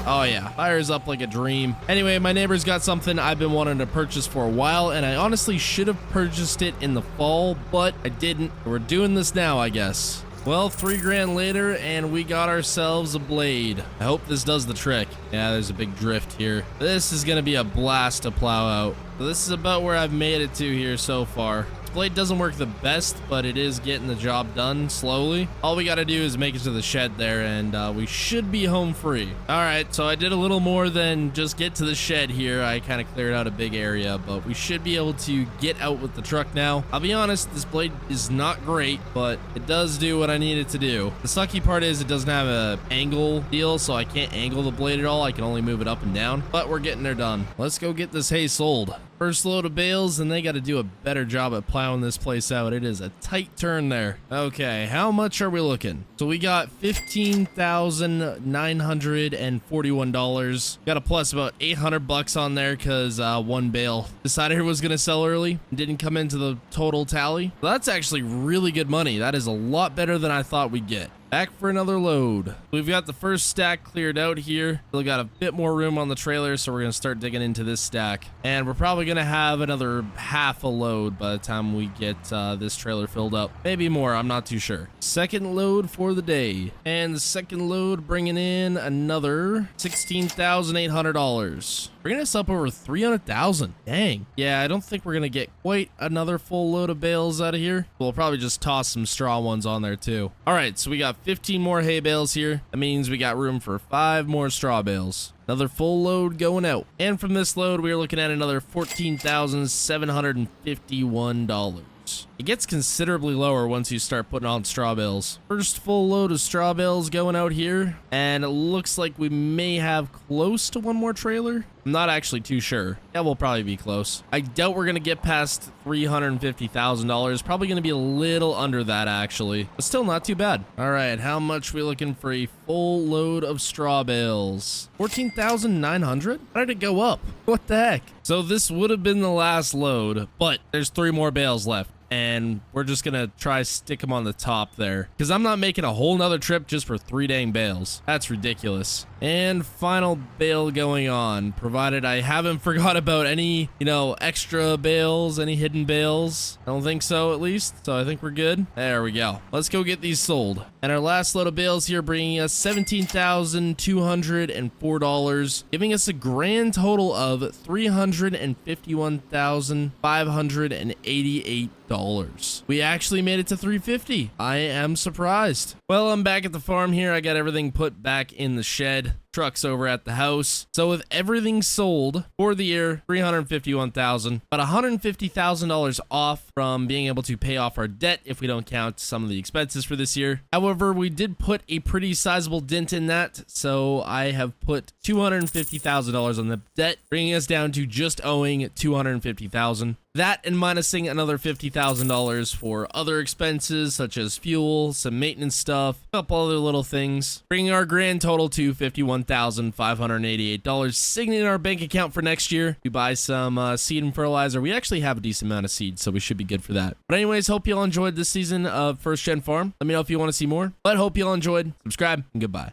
Oh yeah, fires up like a dream. Anyway, my neighbor's got something I've been wanting to purchase for a while, and I honestly should have purchased it in the fall, but I didn't. We're doing this now, I guess. Well, 3 grand later, and we got ourselves a blade. I hope this does the trick. Yeah, there's a big drift here. This is gonna be a blast to plow out. So this is about where I've made it to here so far. Blade doesn't work the best, but it is getting the job done slowly. All we got to do is make it to the shed there, and we should be home free. All right, so I did a little more than just get to the shed here. I kind of cleared out a big area, but we should be able to get out with the truck now. I'll be honest, this blade is not great, but it does do what I need it to do. The sucky part is it doesn't have a angle deal, so I can't angle the blade at all. I can only move it up and down, but we're getting there done. Let's go get this hay sold. First load of bales, and they got to do a better job at plowing this place out. It is a tight turn there. Okay, how much are we looking? So we got $15,941. Got a plus about 800 bucks on there because one bale decided it was going to sell early and didn't come into the total tally. So that's actually really good money. That is a lot better than I thought we'd get. Back for another load. We've got the first stack cleared out here. Still got a bit more room on the trailer, so we're gonna start digging into this stack. And we're probably gonna have another half a load by the time we get this trailer filled up. Maybe more, I'm not too sure. Second load for the day. And the second load bringing in another $16,800. Bringing us up over 300,000. Dang. Yeah, I don't think we're gonna get quite another full load of bales out of here. We'll probably just toss some straw ones on there too. All right, so we got 15 more hay bales here. That means we got room for 5 more straw bales. Another full load going out. And from this load, we're looking at another $14,751. It gets considerably lower once you start putting on straw bales. First full load of straw bales going out here, and it looks like we may have close to one more trailer. I'm not actually too sure. Yeah, we'll probably be close. I doubt we're gonna get past $350,000. Probably gonna be a little under that actually, but still not too bad. All right, how much we looking for a full load of straw bales? 14,900? How did it go up? What the heck? So this would have been the last load, but there's 3 more bales left. And we're just gonna try stick them on the top there because I'm not making a whole nother trip just for 3 dang bales. That's ridiculous. And final bale going on, provided I haven't forgot about any, extra bales, any hidden bales. I don't think so, at least. So I think we're good. There we go. Let's go get these sold. And our last load of bales here bringing us $17,204, giving us a grand total of $351,588. We actually made it to 350. I am surprised. Well, I'm back at the farm here. I got everything put back in the shed. Truck's over at the house. So with everything sold for the year, $351,000, about $150,000 off from being able to pay off our debt if we don't count some of the expenses for this year. However, we did put a pretty sizable dent in that, so I have put $250,000 on the debt, bringing us down to just owing $250,000. That and minusing another $50,000 for other expenses such as fuel, some maintenance stuff, a couple other little things, bringing our grand total to $51,588, sitting in our bank account for next year to buy some seed and fertilizer. We actually have a decent amount of seeds, so we should be good for that. But anyways, hope you all enjoyed this season of First Gen Farm. Let me know if you want to see more, but hope you all enjoyed. Subscribe and goodbye.